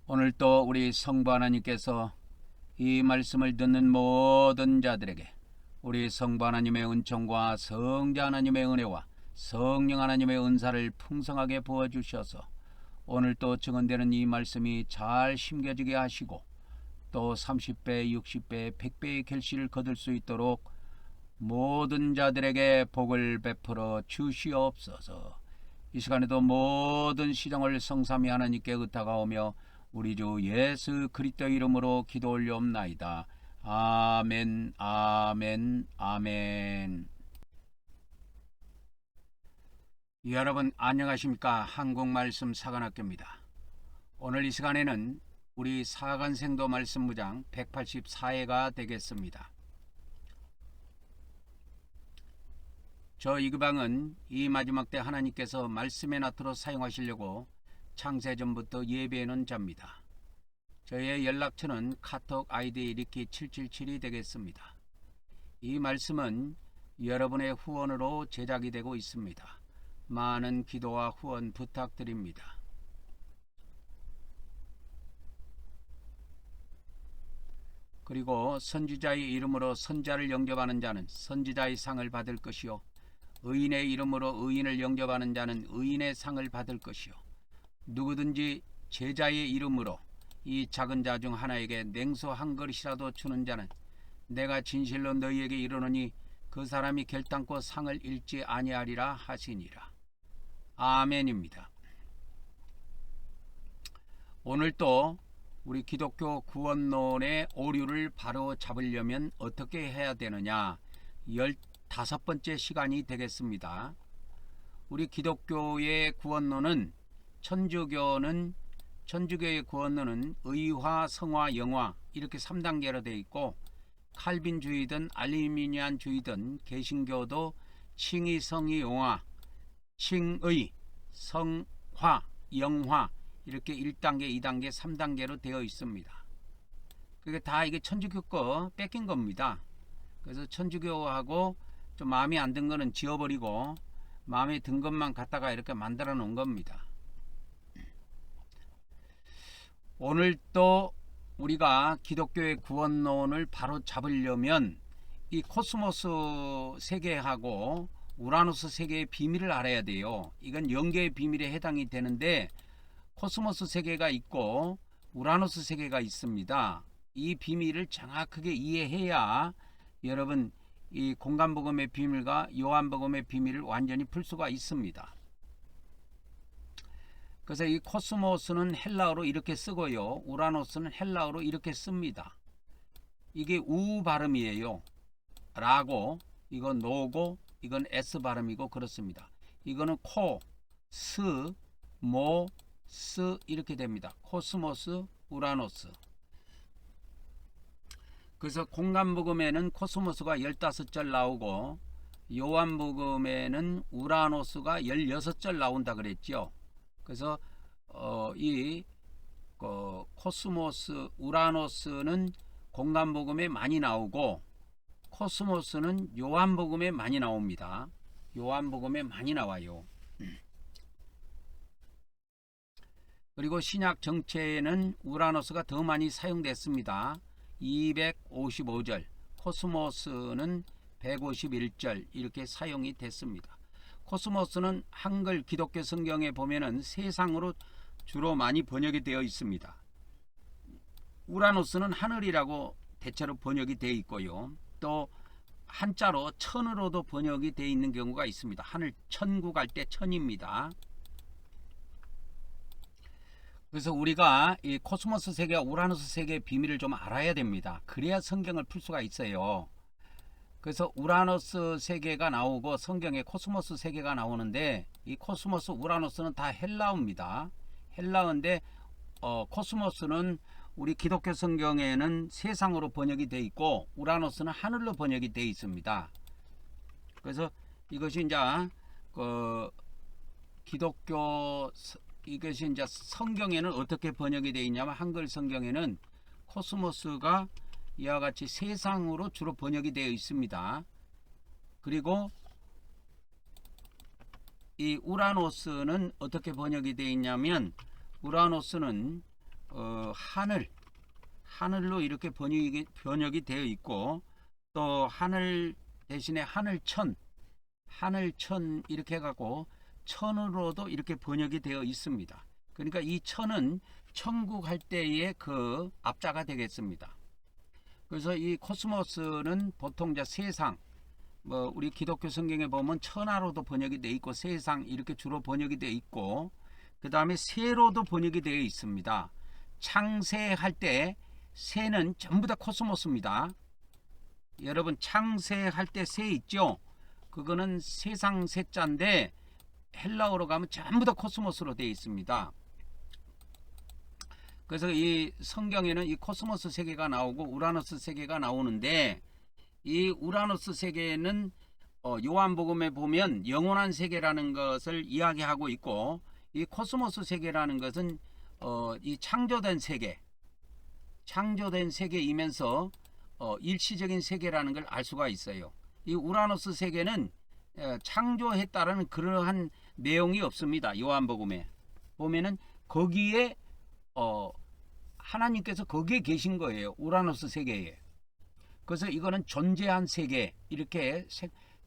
오늘 또 우리 성부 하나님께서 이 말씀을 듣는 모든 자들에게 우리 성부 하나님의 은총과 성자 하나님의 은혜와 성령 하나님의 은사를 풍성하게 부어주셔서 오늘 또 증언되는 이 말씀이 잘 심겨지게 하시고 또 30배, 60배, 100배의 결실을 거둘 수 있도록 모든 자들에게 복을 베풀어 주시옵소서. 이 시간에도 모든 시정을 성삼위 하나님께 의탁하오며 우리 주 예수 그리스도 이름으로 기도 올려옵나이다. 아멘, 아멘, 아멘. 여러분 안녕하십니까? 한국말씀 사관학교입니다. 오늘 이 시간에는 우리 사간생도 말씀무장 184회가 되겠습니다. 저 이그방은 이 마지막 때 하나님께서 말씀의 나트로 사용하시려고 창세전부터 예배해놓은 자입니다. 저의 연락처는 카톡 아이디 리키 777이 되겠습니다. 이 말씀은 여러분의 후원으로 제작이 되고 있습니다. 많은 기도와 후원 부탁드립니다. 그리고 선지자의 이름으로 선자를 영접하는 자는 선지자의 상을 받을 것이요 의인의 이름으로 의인을 영접하는 자는 의인의 상을 받을 것이요 누구든지 제자의 이름으로 이 작은 자 중 하나에게 냉수 한 그릇이라도 주는 자는 내가 진실로 너희에게 이르노니 그 사람이 결단코 상을 잃지 아니하리라 하시니라. 아멘입니다. 오늘 또 우리 기독교 구원론의 오류를 바로 잡으려면 어떻게 해야 되느냐 15번째 시간이 되겠습니다. 우리 기독교의 구원론은 천주교의 구원론은 의화, 성화, 영화 이렇게 3단계로 되어 있고 칼빈주의든 알리미니안주의든 개신교도 칭의, 성의, 용화, 칭의, 성화, 영화 이렇게 1단계, 2단계, 3단계로 되어 있습니다. 그게 다 이게 천주교 거 뺏긴 겁니다. 그래서 천주교하고 좀 마음에 안 든 거는 지워버리고 마음에 든 것만 갖다가 이렇게 만들어 놓은 겁니다. 오늘 또 우리가 기독교의 구원론을 바로 잡으려면 이 코스모스 세계하고 우라노스 세계의 비밀을 알아야 돼요. 이건 영계의 비밀에 해당이 되는데 코스모스 세계가 있고 우라노스 세계가 있습니다. 이 비밀을 정확하게 이해해야 여러분 이 공간복음의 비밀과 요한복음의 비밀을 완전히 풀 수가 있습니다. 그래서 이 코스모스는 헬라어로 이렇게 쓰고요. 우라노스는 헬라어로 이렇게 씁니다. 이게 우 발음이에요. 라고 이건 노고 이건 S 발음이고 그렇습니다. 이거는 코, 스, 모, 스 이렇게 됩니다. 코스모스, 우라노스. 그래서 공간복음에는 코스모스가 15절 나오고 요한복음에는 우라노스가 16절 나온다 그랬죠. 그래서 이 코스모스, 우라노스는 공간복음에 많이 나오고 코스모스는 요한복음에 많이 나옵니다. 요한복음에 많이 나와요. 그리고 신약 정체에는 우라노스가 더 많이 사용됐습니다. 255절, 코스모스는 151절 이렇게 사용이 됐습니다. 코스모스는 한글 기독교 성경에 보면은 세상으로 주로 많이 번역이 되어 있습니다. 우라노스는 하늘이라고 대체로 번역이 되어 있고요. 또 한자로 천으로도 번역이 되어 있는 경우가 있습니다. 하늘 천국 할 때 천입니다. 그래서 우리가 이 코스모스 세계와 우라노스 세계의 비밀을 좀 알아야 됩니다. 그래야 성경을 풀 수가 있어요. 그래서 우라노스 세계가 나오고 성경에 코스모스 세계가 나오는데 이 코스모스, 우라노스는 다 헬라어입니다. 헬라어인데 코스모스는 우리 기독교 성경에는 세상으로 번역이 되어 있고 우라노스는 하늘로 번역이 되어 있습니다. 그래서 이것이 이제 기독교 이것이 이제 성경에는 어떻게 번역이 되어 있냐면 한글 성경에는 코스모스가 이와 같이 세상으로 주로 번역이 되어 있습니다. 그리고 이 우라노스는 어떻게 번역이 되어 있냐면 우라노스는 하늘로 이렇게 번역이 되어 있고, 또 하늘 대신에 하늘천 이렇게 해갖고 천으로도 이렇게 번역이 되어 있습니다. 그러니까 이 천은 천국 할 때의 그 앞자가 되겠습니다. 그래서 이 코스모스는 보통 이제 세상, 뭐 우리 기독교 성경에 보면 천하로도 번역이 되어 있고 세상 이렇게 주로 번역이 되어 있고, 그 다음에 세로도 번역이 되어 있습니다. 창세할 때 세는 전부 다 코스모스입니다. 여러분 창세할 때 세 있죠? 그거는 세상 세자인데 헬라어로 가면 전부 다 코스모스로 되어 있습니다. 그래서 이 성경에는 이 코스모스 세계가 나오고 우라노스 세계가 나오는데, 이 우라노스 세계는 요한복음에 보면 영원한 세계라는 것을 이야기하고 있고, 이 코스모스 세계라는 것은 이 창조된 세계이면서 일시적인 세계라는 걸 알 수가 있어요. 이 우라노스 세계는 창조했다라는 그러한 내용이 없습니다. 요한복음에 보면은 거기에 하나님께서 거기에 계신 거예요. 우라노스 세계에. 그래서 이거는 존재한 세계, 이렇게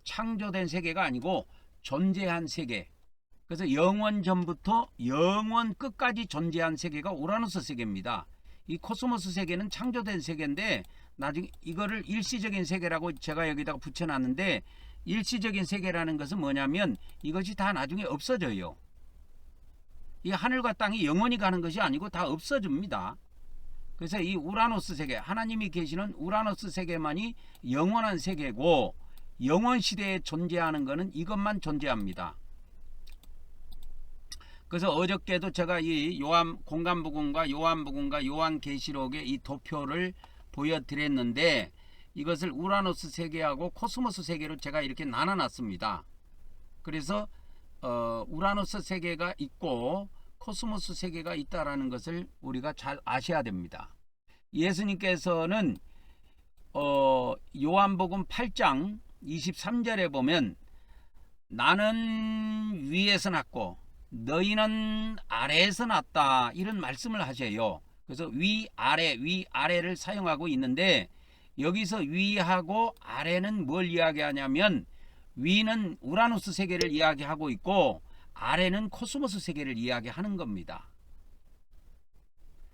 창조된 세계가 아니고 존재한 세계. 그래서 영원 전부터 영원 끝까지 존재한 세계가 우라노스 세계입니다. 이 코스모스 세계는 창조된 세계인데 나중에 이거를 일시적인 세계라고 제가 여기다가 붙여놨는데, 일시적인 세계라는 것은 뭐냐면 이것이 다 나중에 없어져요. 이 하늘과 땅이 영원히 가는 것이 아니고 다 없어집니다. 그래서 이 우라노스 세계, 하나님이 계시는 우라노스 세계만이 영원한 세계고, 영원 시대에 존재하는 것은 이것만 존재합니다. 그래서 어저께도 제가 이 공간복음과 요한계시록의 이 도표를 보여드렸는데, 이것을 우라노스 세계하고 코스모스 세계로 제가 이렇게 나눠놨습니다. 그래서 우라노스 세계가 있고 코스모스 세계가 있다라는 것을 우리가 잘 아셔야 됩니다. 예수님께서는 요한복음 8장 23절에 보면 나는 위에서 났고 너희는 아래에서 났다, 이런 말씀을 하셔요. 그래서 위아래를 사용하고 있는데, 여기서 위하고 아래는 뭘 이야기하냐면 위는 우라노스 세계를 이야기하고 있고 아래는 코스모스 세계를 이야기하는 겁니다.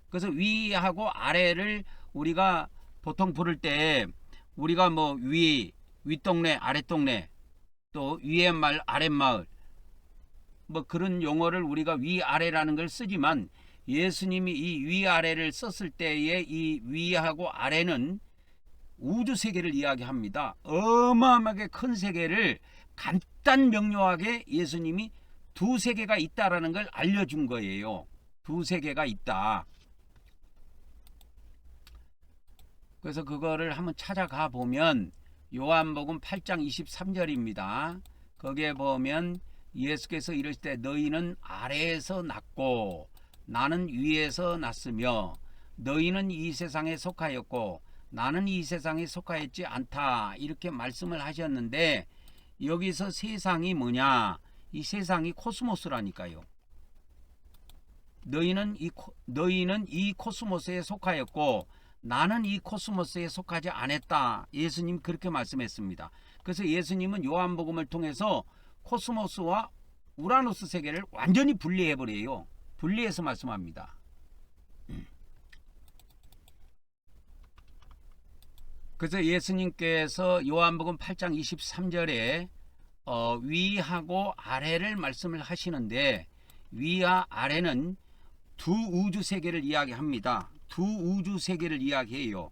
그래서 위하고 아래를 우리가 보통 부를 때 우리가 뭐 윗동네 아랫동네, 또 위의 마을 아랫마을, 뭐 그런 용어를 우리가 위아래라는 걸 쓰지만, 예수님이 이 위아래를 썼을 때의 이 위하고 아래는 우주 세계를 이야기합니다. 어마어마하게 큰 세계를 간단 명료하게 예수님이 두 세계가 있다라는 걸 알려준 거예요. 두 세계가 있다. 그래서 그거를 한번 찾아가 보면 요한복음 8장 23절입니다. 거기에 보면 예수께서 이르실 때 너희는 아래에서 났고 나는 위에서 났으며 너희는 이 세상에 속하였고 나는 이 세상에 속하였지 않다, 이렇게 말씀을 하셨는데, 여기서 세상이 뭐냐? 이 세상이 코스모스라니까요. 너희는 이 코스모스에 속하였고 나는 이 코스모스에 속하지 않았다. 예수님 그렇게 말씀했습니다. 그래서 예수님은 요한복음을 통해서 코스모스와 우라노스 세계를 완전히 분리해버려요. 분리해서 말씀합니다. 그래서 예수님께서 요한복음 8장 23절에 위하고 아래를 말씀을 하시는데, 위와 아래는 두 우주 세계를 이야기합니다. 두 우주 세계를 이야기해요.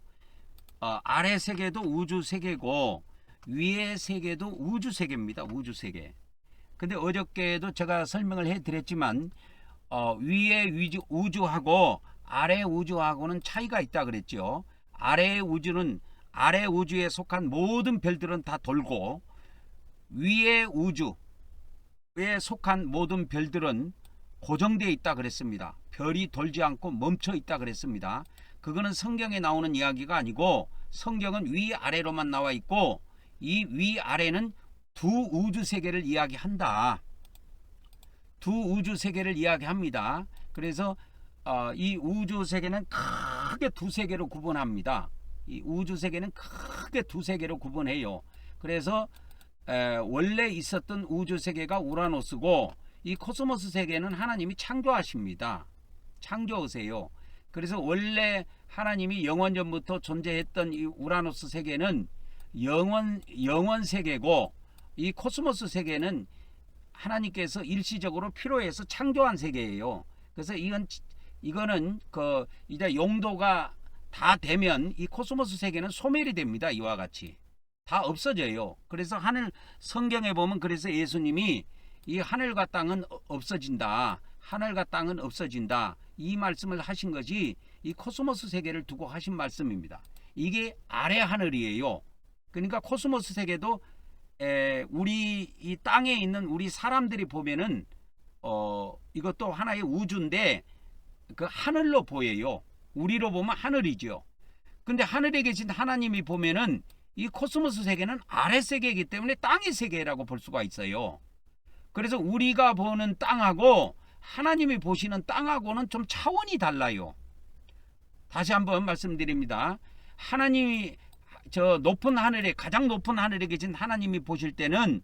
아래 세계도 우주 세계고 위의 세계도 우주 세계입니다. 우주 세계. 근데 어저께도 제가 설명을 해드렸지만 위의 우주하고 아래 우주하고는 차이가 있다 그랬죠. 아래 우주에 속한 모든 별들은 다 돌고, 위의 우주에 속한 모든 별들은 고정되어 있다 그랬습니다. 별이 돌지 않고 멈춰 있다 그랬습니다. 그거는 성경에 나오는 이야기가 아니고, 성경은 위아래로만 나와 있고 이 위아래는 두 우주 세계를 이야기한다. 두 우주 세계를 이야기합니다. 그래서 이 우주 세계는 크게 두 세계로 구분합니다. 이 우주 세계는 크게 두 세계로 구분해요. 그래서 원래 있었던 우주 세계가 우라노스고 이 코스모스 세계는 하나님이 창조하십니다. 창조하세요. 그래서 원래 하나님이 영원 전부터 존재했던 이 우라노스 세계는 영원 세계고 이 코스모스 세계는 하나님께서 일시적으로 필요해서 창조한 세계예요. 그래서 이거는 이제 용도가 다 되면 이 코스모스 세계는 소멸이 됩니다. 이와 같이 다 없어져요. 그래서 성경에 보면 그래서 예수님이 이 하늘과 땅은 없어진다. 하늘과 땅은 없어진다. 이 말씀을 하신 것이 이 코스모스 세계를 두고 하신 말씀입니다. 이게 아래 하늘이에요. 그러니까 코스모스 세계도 우리 이 땅에 있는 우리 사람들이 보면은 이것도 하나의 우주인데 그 하늘로 보여요. 우리로 보면 하늘이죠. 근데 하늘에 계신 하나님이 보면은 이 코스모스 세계는 아래 세계이기 때문에 땅의 세계라고 볼 수가 있어요. 그래서 우리가 보는 땅하고 하나님이 보시는 땅하고는 좀 차원이 달라요. 다시 한번 말씀드립니다. 하나님이 저 높은 하늘에 가장 높은 하늘에 계신 하나님이 보실 때는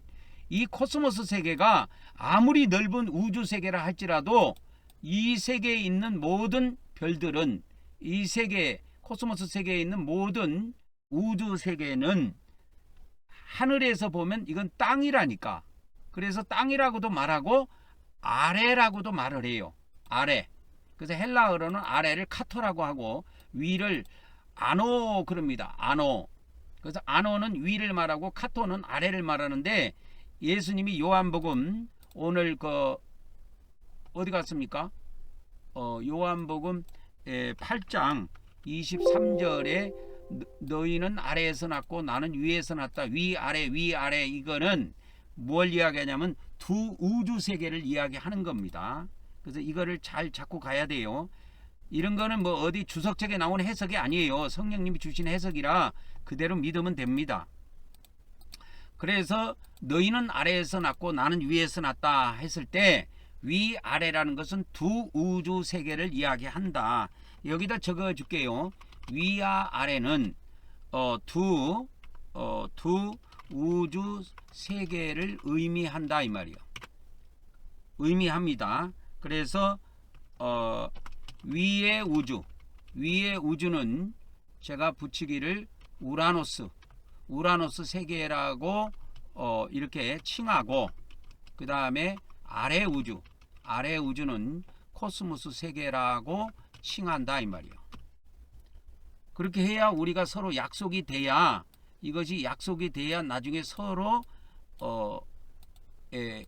이 코스모스 세계가 아무리 넓은 우주 세계라 할지라도 이 세계에 있는 모든 별들은 이 세계 코스모스 세계에 있는 모든 우주 세계는 하늘에서 보면 이건 땅이라니까. 그래서 땅이라고도 말하고 아래라고도 말을 해요. 아래. 그래서 헬라어로는 아래를 카토라고 하고 위를 아노 그럽니다. 아노. 그래서 아노는 위를 말하고 카토는 아래를 말하는데 예수님이 요한복음 오늘 어디 갔습니까? 요한복음 8장 23절에 너희는 아래에서 났고 나는 위에서 났다. 위아래 이거는 뭘 이야기하냐면 두 우주 세계를 이야기하는 겁니다. 그래서 이거를 잘 잡고 가야 돼요. 이런 거는 뭐 어디 주석책에 나온 해석이 아니에요. 성령님이 주신 해석이라 그대로 믿으면 됩니다. 그래서 너희는 아래에서 났고 나는 위에서 났다 했을 때 위아래라는 것은 두 우주 세계를 이야기한다. 여기다 적어 줄게요. 위와 아래는 두 우주 세계를 의미한다 이 말이요. 의미합니다. 그래서 위의 우주는 제가 붙이기를 우라노스 세계라고 이렇게 칭하고 그 다음에 아래 우주는 코스모스 세계라고 칭한다 이 말이요. 그렇게 해야 우리가 서로 약속이 돼야 나중에 서로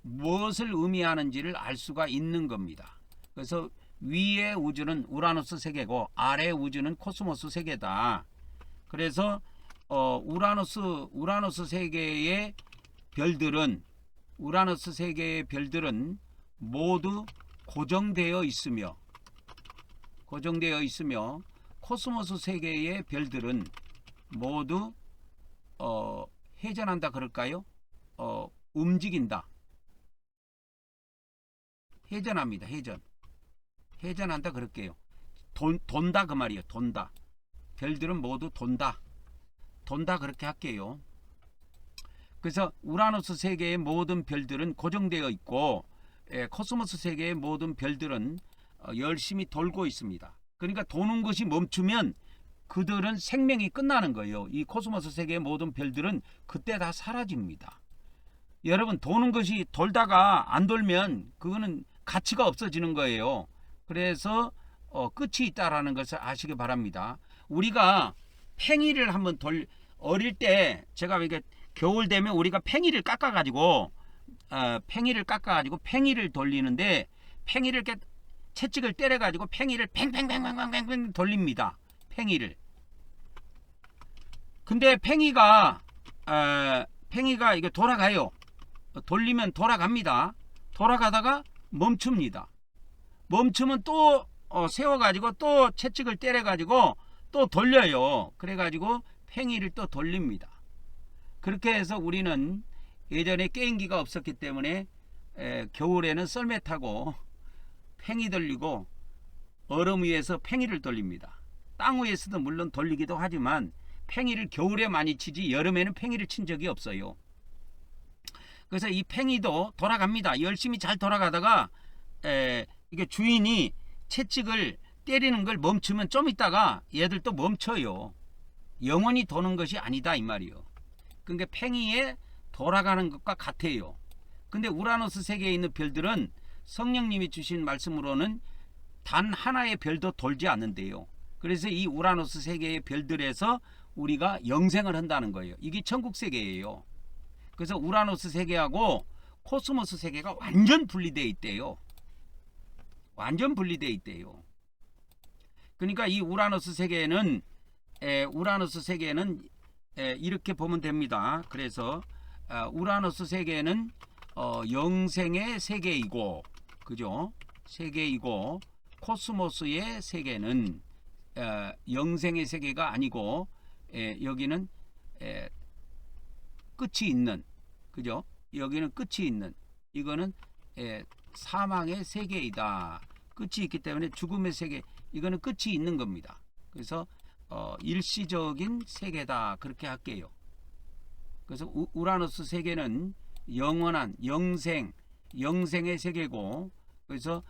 무엇을 의미하는지를 알 수가 있는 겁니다. 그래서 위의 우주는 우라노스 세계고 아래 우주는 코스모스 세계다. 그래서 우라노스 세계의 별들은 모두 고정되어 있으며 코스모스 세계의 별들은 모두 회전한다 그럴까요? 움직인다. 회전합니다. 회전한다 그럴게요. 돈다 그 말이에요. 돈다. 별들은 모두 돈다 그렇게 할게요. 그래서 우라노스 세계의 모든 별들은 고정되어 있고 코스모스 세계의 모든 별들은 열심히 돌고 있습니다. 그러니까 도는 것이 멈추면 그들은 생명이 끝나는 거예요. 이 코스모스 세계의 모든 별들은 그때 다 사라집니다. 여러분 도는 것이 돌다가 안 돌면 그거는 가치가 없어지는 거예요. 그래서 끝이 있다라는 것을 아시기 바랍니다. 우리가 팽이를 한번 어릴 때 제가 이게 겨울 되면 우리가 팽이를 깎아가지고 팽이를 돌리는데 팽이를 이렇게 채찍을 때려가지고 팽이를 팽팽팽팽팽팽 돌립니다. 팽이를. 근데 팽이가 이게 돌아가요. 돌리면 돌아갑니다. 돌아가다가 멈춥니다. 멈추면 또 세워가지고 또 채찍을 때려가지고 또 돌려요. 그래가지고 팽이를 또 돌립니다. 그렇게 해서 우리는 예전에 게임기가 없었기 때문에 겨울에는 썰매 타고 팽이 돌리고 얼음 위에서 팽이를 돌립니다. 땅 위에서도 물론 돌리기도 하지만 팽이를 겨울에 많이 치지 여름에는 팽이를 친 적이 없어요. 그래서 이 팽이도 돌아갑니다. 열심히 잘 돌아가다가 이게 주인이 채찍을 때리는 걸 멈추면 좀 있다가 얘들 또 멈춰요. 영원히 도는 것이 아니다 이 말이요. 그러니까 팽이에 돌아가는 것과 같아요. 근데 우라노스 세계에 있는 별들은 성령님이 주신 말씀으로는 단 하나의 별도 돌지 않는데요. 그래서 이 우라노스 세계의 별들에서 우리가 영생을 한다는 거예요. 이게 천국 세계예요. 그래서 우라노스 세계하고 코스모스 세계가 완전 분리되어 있대요. 완전 분리되어 있대요. 그러니까 이 우라노스 세계는 이렇게 보면 됩니다. 그래서 우라노스 세계는 영생의 세계이고, 그죠? 세계이고, 코스모스의 세계는 영생의 세계가 아니고 여기는 끝이 있는, 그죠? 여기는 끝이 있는, 이거는 사망의 세계이다. 끝이 있기 때문에 죽음의 세계, 이거는 끝이 있는 겁니다. 그래서 일시적인 세계다 그렇게 할게요. 그래서 우라노스 세계는 영원한 영생의 세계고, 그래서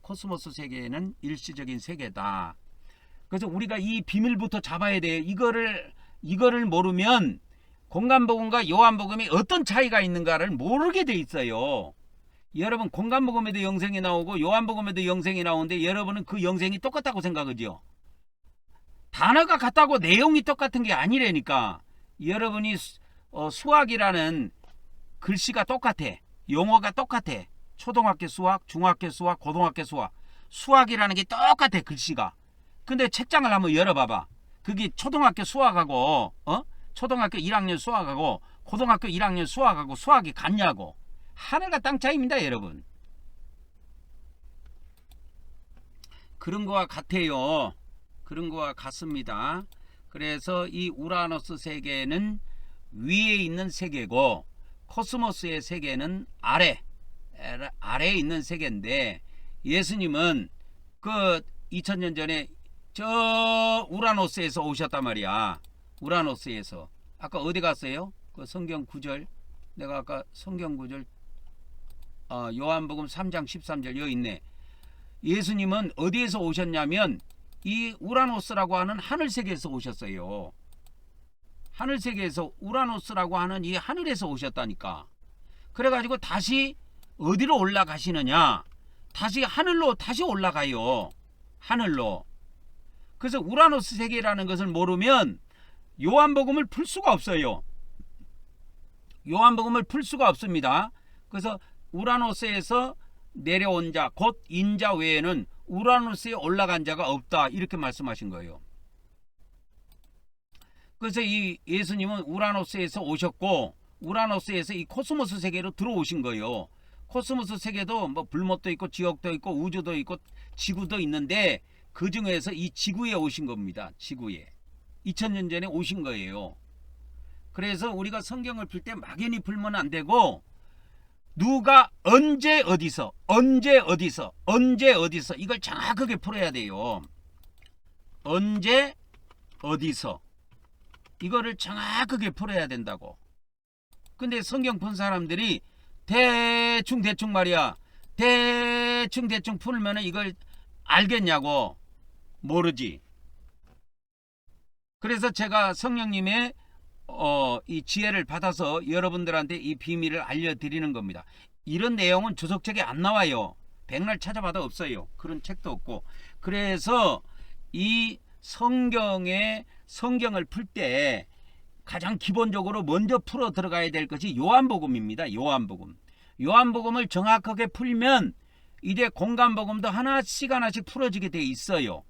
코스모스 세계는 일시적인 세계다. 그래서 우리가 이 비밀부터 잡아야 돼요. 이거를 모르면 공간복음과 요한복음이 어떤 차이가 있는가를 모르게 돼 있어요. 여러분 공간복음에도 영생이 나오고 요한복음에도 영생이 나오는데 여러분은 그 영생이 똑같다고 생각하죠. 단어가 같다고 내용이 똑같은 게 아니라니까. 여러분이 수학이라는 글씨가 똑같아. 용어가 똑같아. 초등학교 수학, 중학교 수학, 고등학교 수학. 수학이라는 게 똑같아 글씨가. 근데 책장을 한번 열어봐봐. 그게 초등학교 수학하고 초등학교 1학년 수학하고 고등학교 1학년 수학하고 수학이 같냐고. 하늘과 땅 차이입니다 여러분. 그런 거와 같아요. 그런 거와 같습니다. 그래서 이 우라노스 세계는 위에 있는 세계고 코스모스의 세계는 아래에 있는 세계인데, 예수님은 그 2000년 전에 저 우라노스에서 오셨단 말이야. 우라노스에서. 아까 어디 갔어요? 그 성경 구절, 내가 아까 성경 구절 요한복음 3장 13절 여기 있네. 예수님은 어디에서 오셨냐면 이 우라노스라고 하는 하늘세계에서 오셨어요. 하늘세계에서 우라노스라고 하는 이 하늘에서 오셨다니까. 그래가지고 다시 어디로 올라가시느냐, 다시 하늘로 다시 올라가요. 하늘로. 그래서 우라노스 세계라는 것을 모르면 요한복음을 풀 수가 없어요. 요한복음을 풀 수가 없습니다. 그래서 우라노스에서 내려온 자 곧 인자 외에는 우라노스에 올라간 자가 없다 이렇게 말씀하신 거예요. 그래서 이 예수님은 우라노스에서 오셨고 우라노스에서 이 코스모스 세계로 들어오신 거예요. 코스모스 세계도 뭐 불못도 있고 지옥도 있고 우주도 있고 지구도 있는데 그 중에서 이 지구에 오신 겁니다. 지구에 2000년 전에 오신 거예요. 그래서 우리가 성경을 풀 때 막연히 풀면 안 되고 누가 언제 어디서 이걸 정확하게 풀어야 돼요. 언제 어디서 이거를 정확하게 풀어야 된다고. 근데 성경 푼 사람들이 대충 말이야. 대충 풀면 이걸 알겠냐고. 모르지. 그래서 제가 성령님의 이 지혜를 받아서 여러분들한테 이 비밀을 알려드리는 겁니다. 이런 내용은 주석책에 안 나와요. 백날 찾아봐도 없어요. 그런 책도 없고. 그래서 이 성경을 풀 때 가장 기본적으로 먼저 풀어 들어가야 될 것이 요한복음입니다. 요한복음을 정확하게 풀면 이제 공간복음도 하나씩 풀어지게 돼 있어요.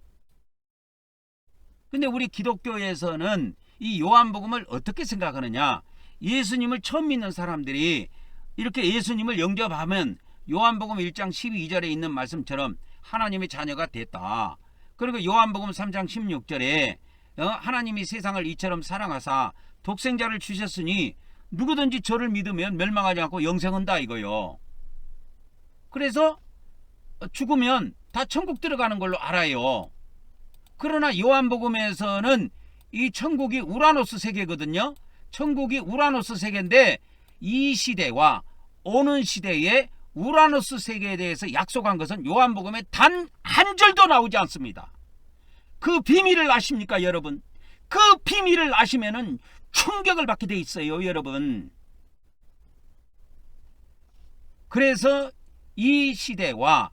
근데 우리 기독교에서는 이 요한복음을 어떻게 생각하느냐, 예수님을 처음 믿는 사람들이 이렇게 예수님을 영접하면 요한복음 1장 12절에 있는 말씀처럼 하나님의 자녀가 됐다. 그리고 요한복음 3장 16절에 하나님이 세상을 이처럼 사랑하사 독생자를 주셨으니 누구든지 저를 믿으면 멸망하지 않고 영생한다 이거요. 그래서 죽으면 다 천국 들어가는 걸로 알아요. 그러나 요한복음에서는 이 천국이 우라노스 세계거든요. 천국이 우라노스 세계인데 이 시대와 오는 시대에 우라노스 세계에 대해서 약속한 것은 요한복음에 단 한 절도 나오지 않습니다. 그 비밀을 아십니까, 여러분? 그 비밀을 아시면은 충격을 받게 돼 있어요, 여러분. 그래서 이 시대와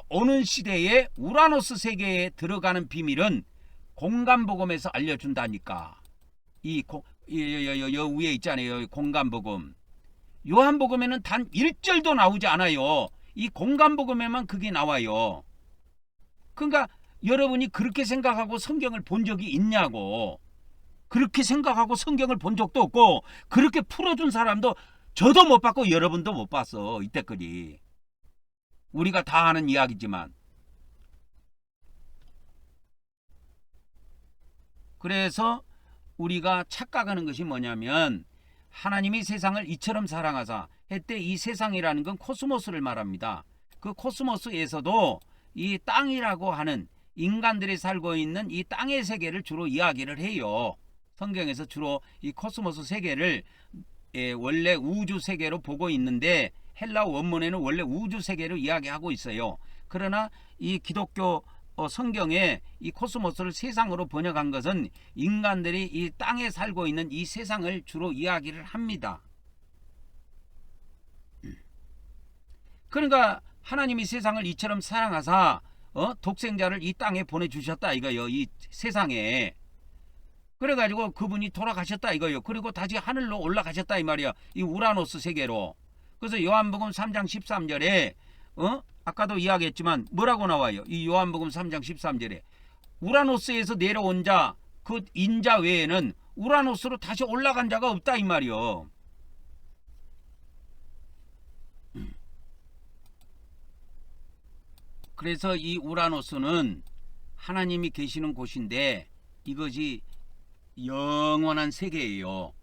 오는 시대의 우라노스 세계에 들어가는 비밀은 공간복음에서 알려준다니까. 여 위에 있잖아요, 공간복음. 요한복음에는 단 1절도 나오지 않아요. 이 공간복음에만 그게 나와요. 그러니까 여러분이 그렇게 생각하고 성경을 본 적이 있냐고. 그렇게 생각하고 성경을 본 적도 없고, 그렇게 풀어준 사람도 저도 못 봤고 여러분도 못 봤어, 이때까지. 우리가 다 아는 이야기지만. 그래서 우리가 착각하는 것이 뭐냐면, 하나님이 세상을 이처럼 사랑하사 했때 이 세상이라는 건 코스모스를 말합니다. 그 코스모스에서도 이 땅이라고 하는 인간들이 살고 있는 이 땅의 세계를 주로 이야기를 해요. 성경에서 주로 이 코스모스 세계를 원래 우주 세계로 보고 있는데, 헬라어 원문에는 원래 우주 세계로 이야기하고 있어요. 그러나 이 기독교 성경에 이 코스모스를 세상으로 번역한 것은 인간들이 이 땅에 살고 있는 이 세상을 주로 이야기를 합니다. 그러니까 하나님이 세상을 이처럼 사랑하사 독생자를 이 땅에 보내주셨다 이거요, 이 세상에. 그래가지고 그분이 돌아가셨다 이거요. 그리고 다시 하늘로 올라가셨다 이 말이야, 이 우라노스 세계로. 그래서 요한복음 3장 13절에 아까도 이야기했지만 뭐라고 나와요? 이 요한복음 3장 13절에 우라노스에서 내려온 자, 그 인자 외에는 우라노스로 다시 올라간 자가 없다 이 말이요. 그래서 이 우라노스는 하나님이 계시는 곳인데 이것이 영원한 세계예요.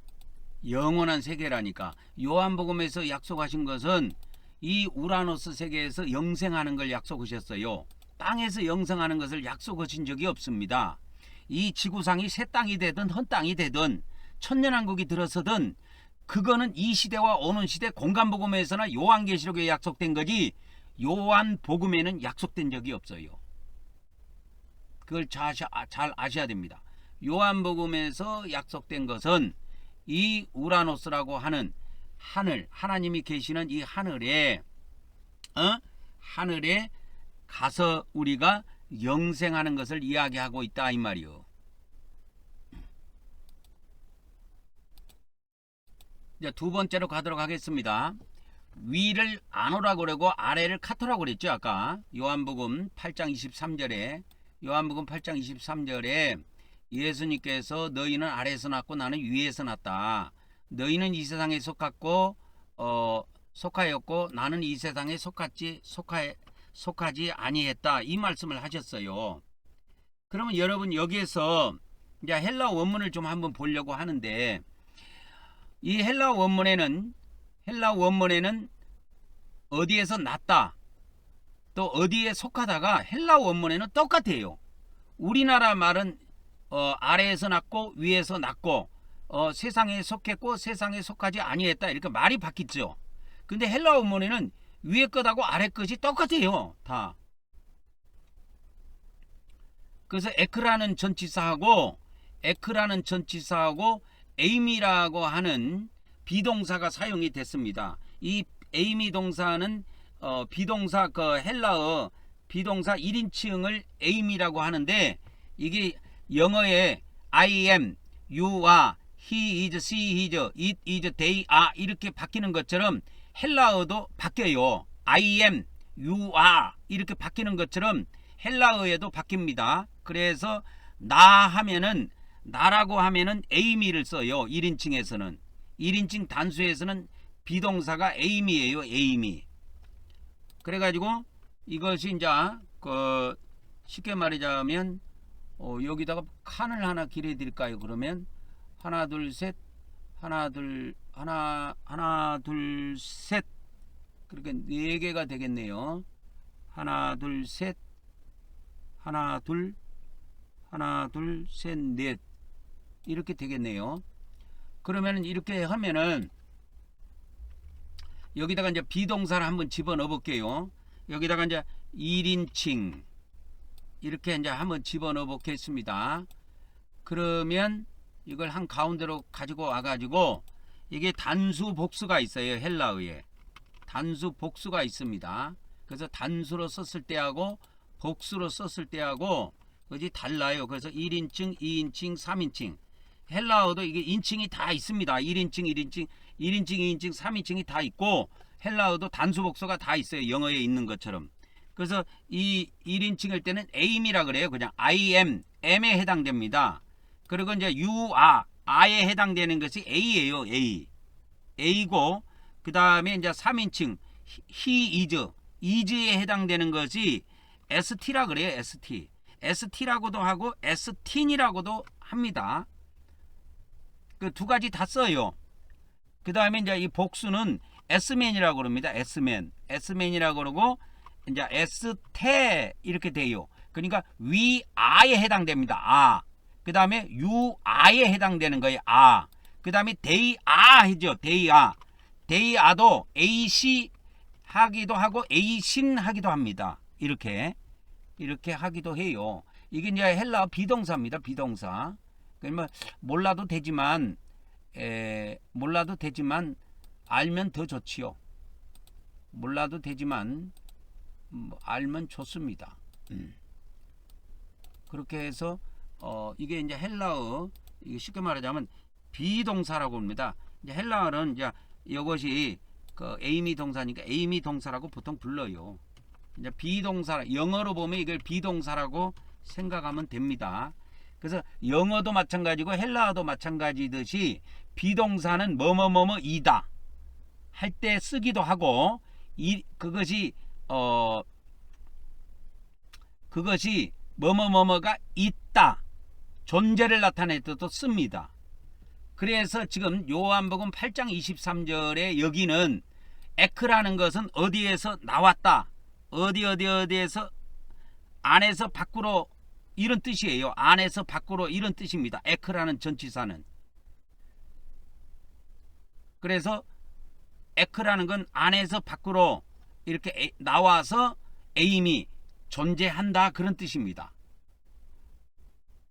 영원한 세계라니까. 요한복음에서 약속하신 것은 이 우라노스 세계에서 영생하는 걸 약속하셨어요. 땅에서 영생하는 것을 약속하신 적이 없습니다. 이 지구상이 새 땅이 되든 헌 땅이 되든 천년왕국이 들어서든 그거는 이 시대와 오는 시대 공간복음에서나 요한계시록에 약속된 거지 요한복음에는 약속된 적이 없어요. 그걸 잘 아셔야 됩니다. 요한복음에서 약속된 것은 이 우라노스라고 하는 하늘, 하나님이 계시는 이 하늘에 하늘에 가서 우리가 영생하는 것을 이야기하고 있다 이 말이요. 이제 두 번째로 가도록 하겠습니다. 위를 아노라고 그러고 아래를 카토라고 그랬죠. 아까 요한복음 8장 23절에 요한복음 8장 23절에 예수님께서 너희는 아래에서 났고 나는 위에서 났다. 너희는 이 세상에 속하였고 나는 이 세상에 속하지 아니했다. 이 말씀을 하셨어요. 그러면 여러분 여기에서 이제 헬라 원문을 좀 한번 보려고 하는데, 이 헬라 원문에는 어디에서 났다 또 어디에 속하다가 헬라 원문에는 똑같아요. 우리나라 말은 아래에서 났고 위에서 났고 세상에 속했고 세상에 속하지 아니했다 이렇게 말이 바뀌죠. 근데 헬라 원문에는 위에 것하고 아래 것이 똑같아요, 다. 그래서 에크라는 전치사하고 에임이라고 하는 비동사가 사용이 됐습니다. 이 에이미 동사는 비동사 헬라어 비동사 1인칭을 에임이라고 하는데, 이게 영어에 I am, you are, he is, she is, it is, they are 이렇게 바뀌는 것처럼 헬라어도 바뀌어요. I am, you are 이렇게 바뀌는 것처럼 헬라어에도 바뀝니다. 그래서 나라고 하면은 에이미를 써요. 1인칭에서는. 1인칭 단수에서는 비동사가 에이미예요. 에이미. 그래가지고 이것이 이제 쉽게 말하자면 여기다가 칸을 하나 길어 드릴까요? 그러면 하나 둘 셋 그러니까 4개가 되겠네요. 하나, 둘, 셋, 하나, 둘, 셋, 넷 이렇게 되겠네요. 그러면 이렇게 하면은 여기다가 이제 비동사를 한번 집어넣어 볼게요. 여기다가 이제 1인칭 이렇게 이제 한번 집어넣어 보겠습니다. 그러면 이걸 한 가운데로 가지고 와가지고 이게 단수 복수가 있어요. 헬라어에 단수 복수가 있습니다. 그래서 단수로 썼을 때하고 복수로 썼을 때하고 그지 달라요. 그래서 1인칭, 2인칭, 3인칭. 헬라어도 이게 인칭이 다 있습니다. 1인칭, 1인칭, 2인칭, 3인칭이 다 있고 헬라어도 단수 복수가 다 있어요. 영어에 있는 것처럼. 그래서 이 1인칭일 때는 am이라 그래요. 그냥 I am, am에 해당됩니다. 그리고 이제 you are, a에 해당되는 것이 a예요. a고 그 다음에 이제 3인칭 he is에 해당되는 것이 st라 그래요. st라고도 하고 stin이라고도 합니다. 그 두 가지 다 써요. 그 다음에 이제 이 복수는 sman이라고 그럽니다. sman이라고 그러고 이제 ste 이렇게 돼요. 그러니까 we are에 해당됩니다. 그 다음에 you are에 해당되는 거예요. 그 다음에 they are 하죠. they are도 ac 하기도 하고 a신 하기도 합니다. 이렇게 하기도 해요. 이게 이제 헬라어 비동사입니다. 비동사. 그러면 몰라도 되지만 알면 더 좋지요. 몰라도 되지만 알면 좋습니다. 그렇게 해서 이게 이제 헬라어 이게 쉽게 말하자면 비동사라고 합니다. 이제 헬라어는 이제 이것이 그 에이미 동사니까 에이미 동사라고 보통 불러요. 이제 비동사 영어로 보면 이걸 비동사라고 생각하면 됩니다. 그래서 영어도 마찬가지고 헬라어도 마찬가지듯이 비동사는 뭐뭐뭐뭐이다 할 때 쓰기도 하고 그것이 뭐뭐뭐뭐가 있다 존재를 나타낼 때도 씁니다. 그래서 지금 요한복음 8장 23절에 여기는 에크라는 것은 어디에서 나왔다 어디에서 안에서 밖으로 이런 뜻이에요. 안에서 밖으로 이런 뜻입니다. 에크라는 전치사는. 그래서 에크라는 건 안에서 밖으로 이렇게 나와서 에임이 존재한다 그런 뜻입니다.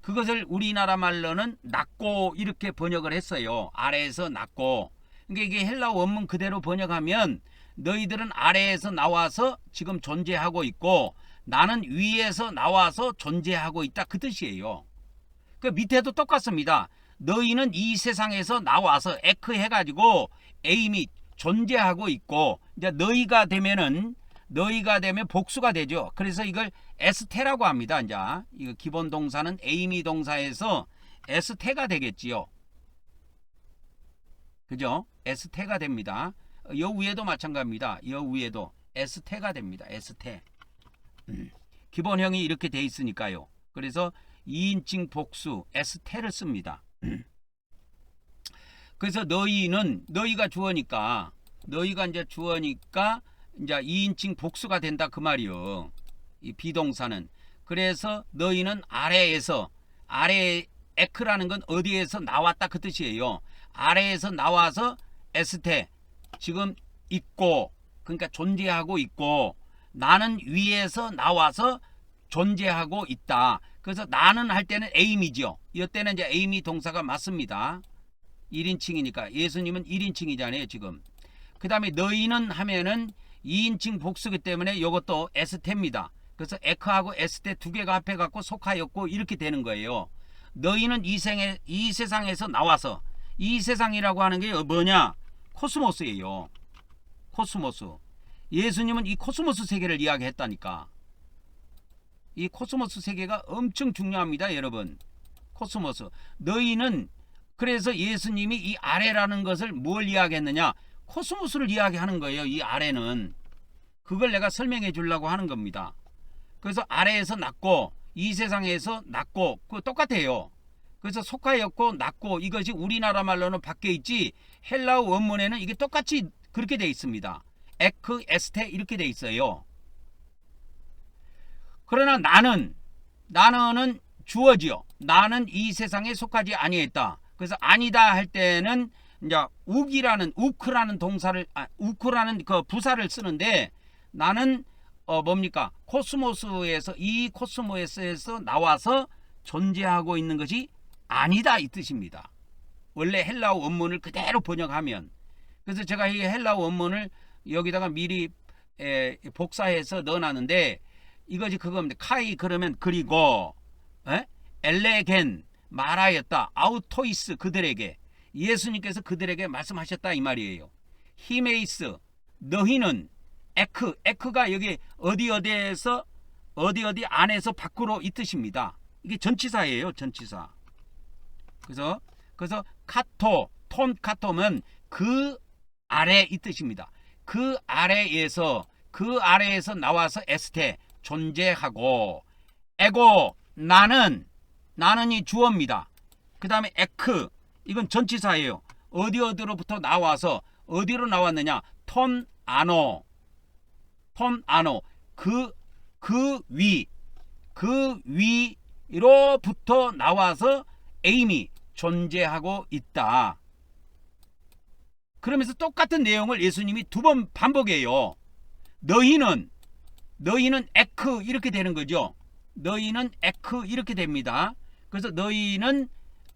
그것을 우리나라 말로는 낮고 이렇게 번역을 했어요. 아래에서 낮고. 그러니까 이게 헬라어 원문 그대로 번역하면 너희들은 아래에서 나와서 지금 존재하고 있고 나는 위에서 나와서 존재하고 있다 그 뜻이에요. 그 밑에도 똑같습니다. 너희는 이 세상에서 나와서 에크 해가지고 에임이 존재하고 있고 이제 너희가 되면 복수가 되죠. 그래서 이걸 에스테라고 합니다. 이제 이거 기본 동사는 에이미 동사에서 에스테가 되겠지요. 그죠? 에스테가 됩니다. 여 위에도 마찬가지입니다. 여 위에도 에스테가 됩니다. 에스테. 기본형이 이렇게 돼 있으니까요. 그래서 2인칭 복수 에스테를 씁니다. 그래서 너희가 주어니까 이제 2인칭 복수가 된다 그 말이요. 이 비동사는. 그래서 너희는 아래에서 에크라는 건 어디에서 나왔다 그 뜻이에요. 아래에서 나와서 에스테 지금 있고 그러니까 존재하고 있고 나는 위에서 나와서 존재하고 있다. 그래서 나는 할 때는 에임이죠. 이때는 이제 에임이 동사가 맞습니다. 1인칭이니까 예수님은 1인칭이잖아요 지금. 그 다음에 너희는 하면은 2인칭 복수기 때문에 이것도 에스테입니다. 그래서 에크하고 에스테 두 개가 합해 갖고 속하였고 이렇게 되는 거예요. 너희는 이 세상에서 나와서 이 세상이라고 하는 게 뭐냐? 코스모스예요. 코스모스. 예수님은 이 코스모스 세계를 이야기했다니까. 이 코스모스 세계가 엄청 중요합니다 여러분. 코스모스. 너희는 그래서 예수님이 이 아래라는 것을 뭘 이야기했느냐? 코스모스를 이야기하는 거예요. 이 아래는. 그걸 내가 설명해 주려고 하는 겁니다. 그래서 아래에서 낮고 이 세상에서 낮고 그거 똑같아요. 그래서 속하였고 낮고 이것이 우리나라 말로는 밖에 있지 헬라어 원문에는 이게 똑같이 그렇게 돼 있습니다. 에크, 에스테 이렇게 돼 있어요. 그러나 나는은 주어지요. 나는 이 세상에 속하지 아니했다. 그래서 아니다 할 때는 이제 우크라는 동사를 우크라는 그 부사를 쓰는데 나는 뭡니까? 코스모스에서 이 코스모스에서 나와서 존재하고 있는 것이 아니다 이 뜻입니다. 원래 헬라어 원문을 그대로 번역하면. 그래서 제가 이 헬라어 원문을 여기다가 미리 복사해서 넣어놨는데 이것이 그겁니다. 카이 그러면 그리고 엘레겐 말하였다. 아우토이스 그들에게 예수님께서 그들에게 말씀하셨다 이 말이에요. 히메이스 너희는 에크가 여기 어디에서 어디 안에서 밖으로 이 뜻입니다. 이게 전치사예요. 전치사. 그래서 카토면 그 아래 이 뜻입니다. 그 아래에서 나와서 에스테 존재하고 에고 나는이 주어입니다. 그 다음에 에크 이건 전치사예요. 어디로부터 나와서 어디로 나왔느냐? 톤 아노 그 위로부터 나와서 에임이 존재하고 있다. 그러면서 똑같은 내용을 예수님이 두 번 반복해요. 너희는 에크 이렇게 되는 거죠. 너희는 에크 이렇게 됩니다. 그래서 너희는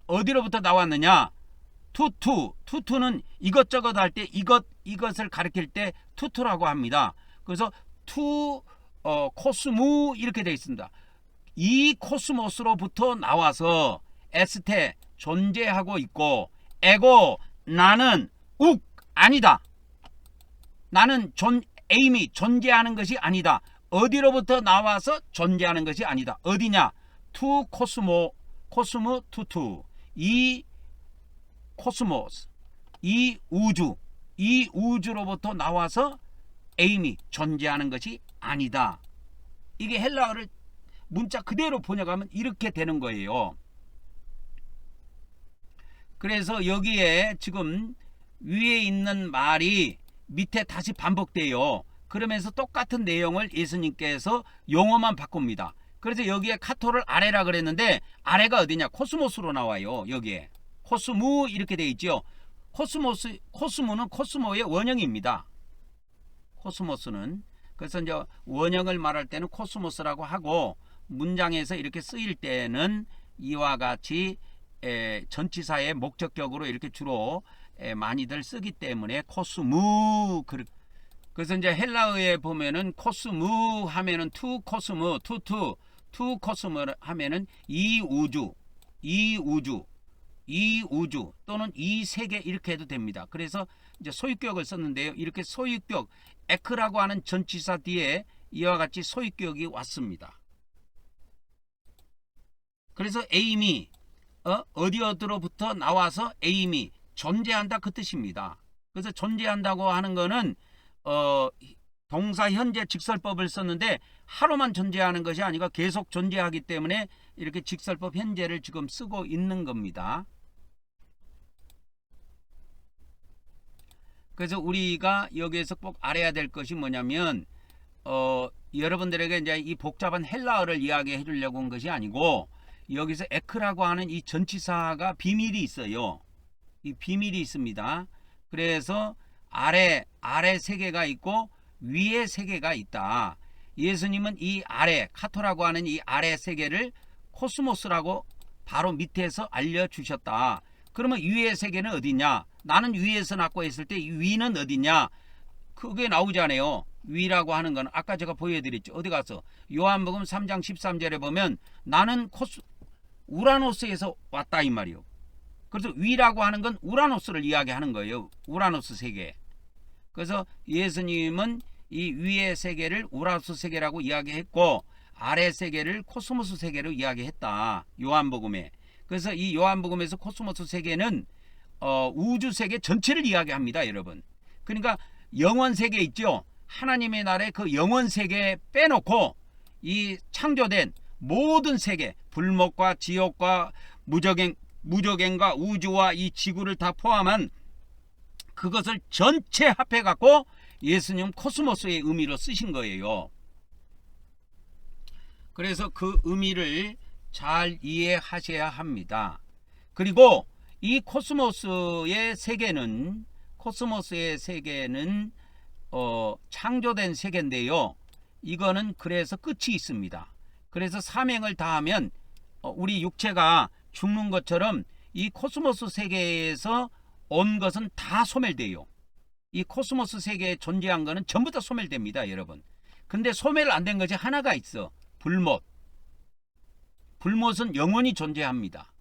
어디로부터 나왔느냐? 투투는 이것저것 할 때 이것을 가리킬 때 투투라고 합니다. 그래서 코스무 이렇게 되어 있습니다. 이 코스모스로부터 나와서 에스테 존재하고 있고 에고 나는 아니다. 나는 에임이 존재하는 것이 아니다. 어디로부터 나와서 존재하는 것이 아니다. 어디냐? 코스무 투투 이 코스모스 이 우주로부터 나와서 에임이 존재하는 것이 아니다. 이게 헬라어를 문자 그대로 번역하면 이렇게 되는 거예요. 그래서 여기에 지금 위에 있는 말이 밑에 다시 반복돼요. 그러면서 똑같은 내용을 예수님께서 용어만 바꿉니다. 그래서 여기에 카토를 아래라 그랬는데 아래가 어디냐? 코스모스로 나와요. 여기에 코스무 이렇게 돼 있죠. 코스무는 코스모의 원형입니다. 코스모스는 그래서 이제 원형을 말할 때는 코스모스라고 하고 문장에서 이렇게 쓰일 때는 이와 같이 전치사의 목적격으로 이렇게 주로 많이들 쓰기 때문에 코스무. 그래서 이제 헬라어에 보면은 코스무 하면은 투 코스무 하면은 이 우주 또는 이 세계 이렇게 해도 됩니다. 그래서 이제 소유격을 썼는데요. 이렇게 소유격 에크라고 하는 전치사 뒤에 이와 같이 소유격이 왔습니다. 그래서 에임이 어디로부터 나와서 에임이 존재한다 그 뜻입니다. 그래서 존재한다고 하는 거는 동사 현재 직설법을 썼는데 하루만 존재하는 것이 아니라 계속 존재하기 때문에 이렇게 직설법 현재를 지금 쓰고 있는 겁니다. 그래서 우리가 여기에서 꼭 알아야 될 것이 뭐냐면 여러분들에게 이제 이 복잡한 헬라어를 이야기해 주려고 한 것이 아니고 여기서 에크라고 하는 이 전치사가 비밀이 있어요. 이 비밀이 있습니다. 그래서 아래 세 개가 있고 위에 세 개가 있다. 예수님은 이 아래 카토라고 하는 이 아래 세 개를 코스모스라고 바로 밑에서 알려주셨다. 그러면 위의 세계는 어디냐? 나는 위에서 낳고 했을 때 위는 어디냐? 그게 나오잖아요. 위라고 하는 건 아까 제가 보여드렸죠. 어디 가서 요한복음 3장 13절에 보면 나는 우라노스에서 왔다 이 말이요. 그래서 위라고 하는 건 우라노스를 이야기하는 거예요. 우라노스 세계. 그래서 예수님은 이 위의 세계를 우라노스 세계라고 이야기했고 아래 세계를 코스모스 세계로 이야기했다. 요한복음에. 그래서 이 요한복음에서 코스모스 세계는 우주 세계 전체를 이야기합니다, 여러분. 그러니까 영원 세계 있죠. 하나님의 나라의 그 영원 세계 빼놓고 이 창조된 모든 세계, 불목과 지옥과 무저갱과 우주와 이 지구를 다 포함한 그것을 전체 합해 갖고 예수님 코스모스의 의미로 쓰신 거예요. 그래서 그 의미를 잘 이해하셔야 합니다. 그리고 이 코스모스의 세계는 창조된 세계인데요. 이거는 그래서 끝이 있습니다. 그래서 사명을 다하면 우리 육체가 죽는 것처럼 이 코스모스 세계에서 온 것은 다 소멸돼요. 이 코스모스 세계에 존재한 것은 전부 다 소멸됩니다, 여러분. 근데 소멸 안 된 것이 하나가 있어. 불못. 불못은 영원히 존재합니다.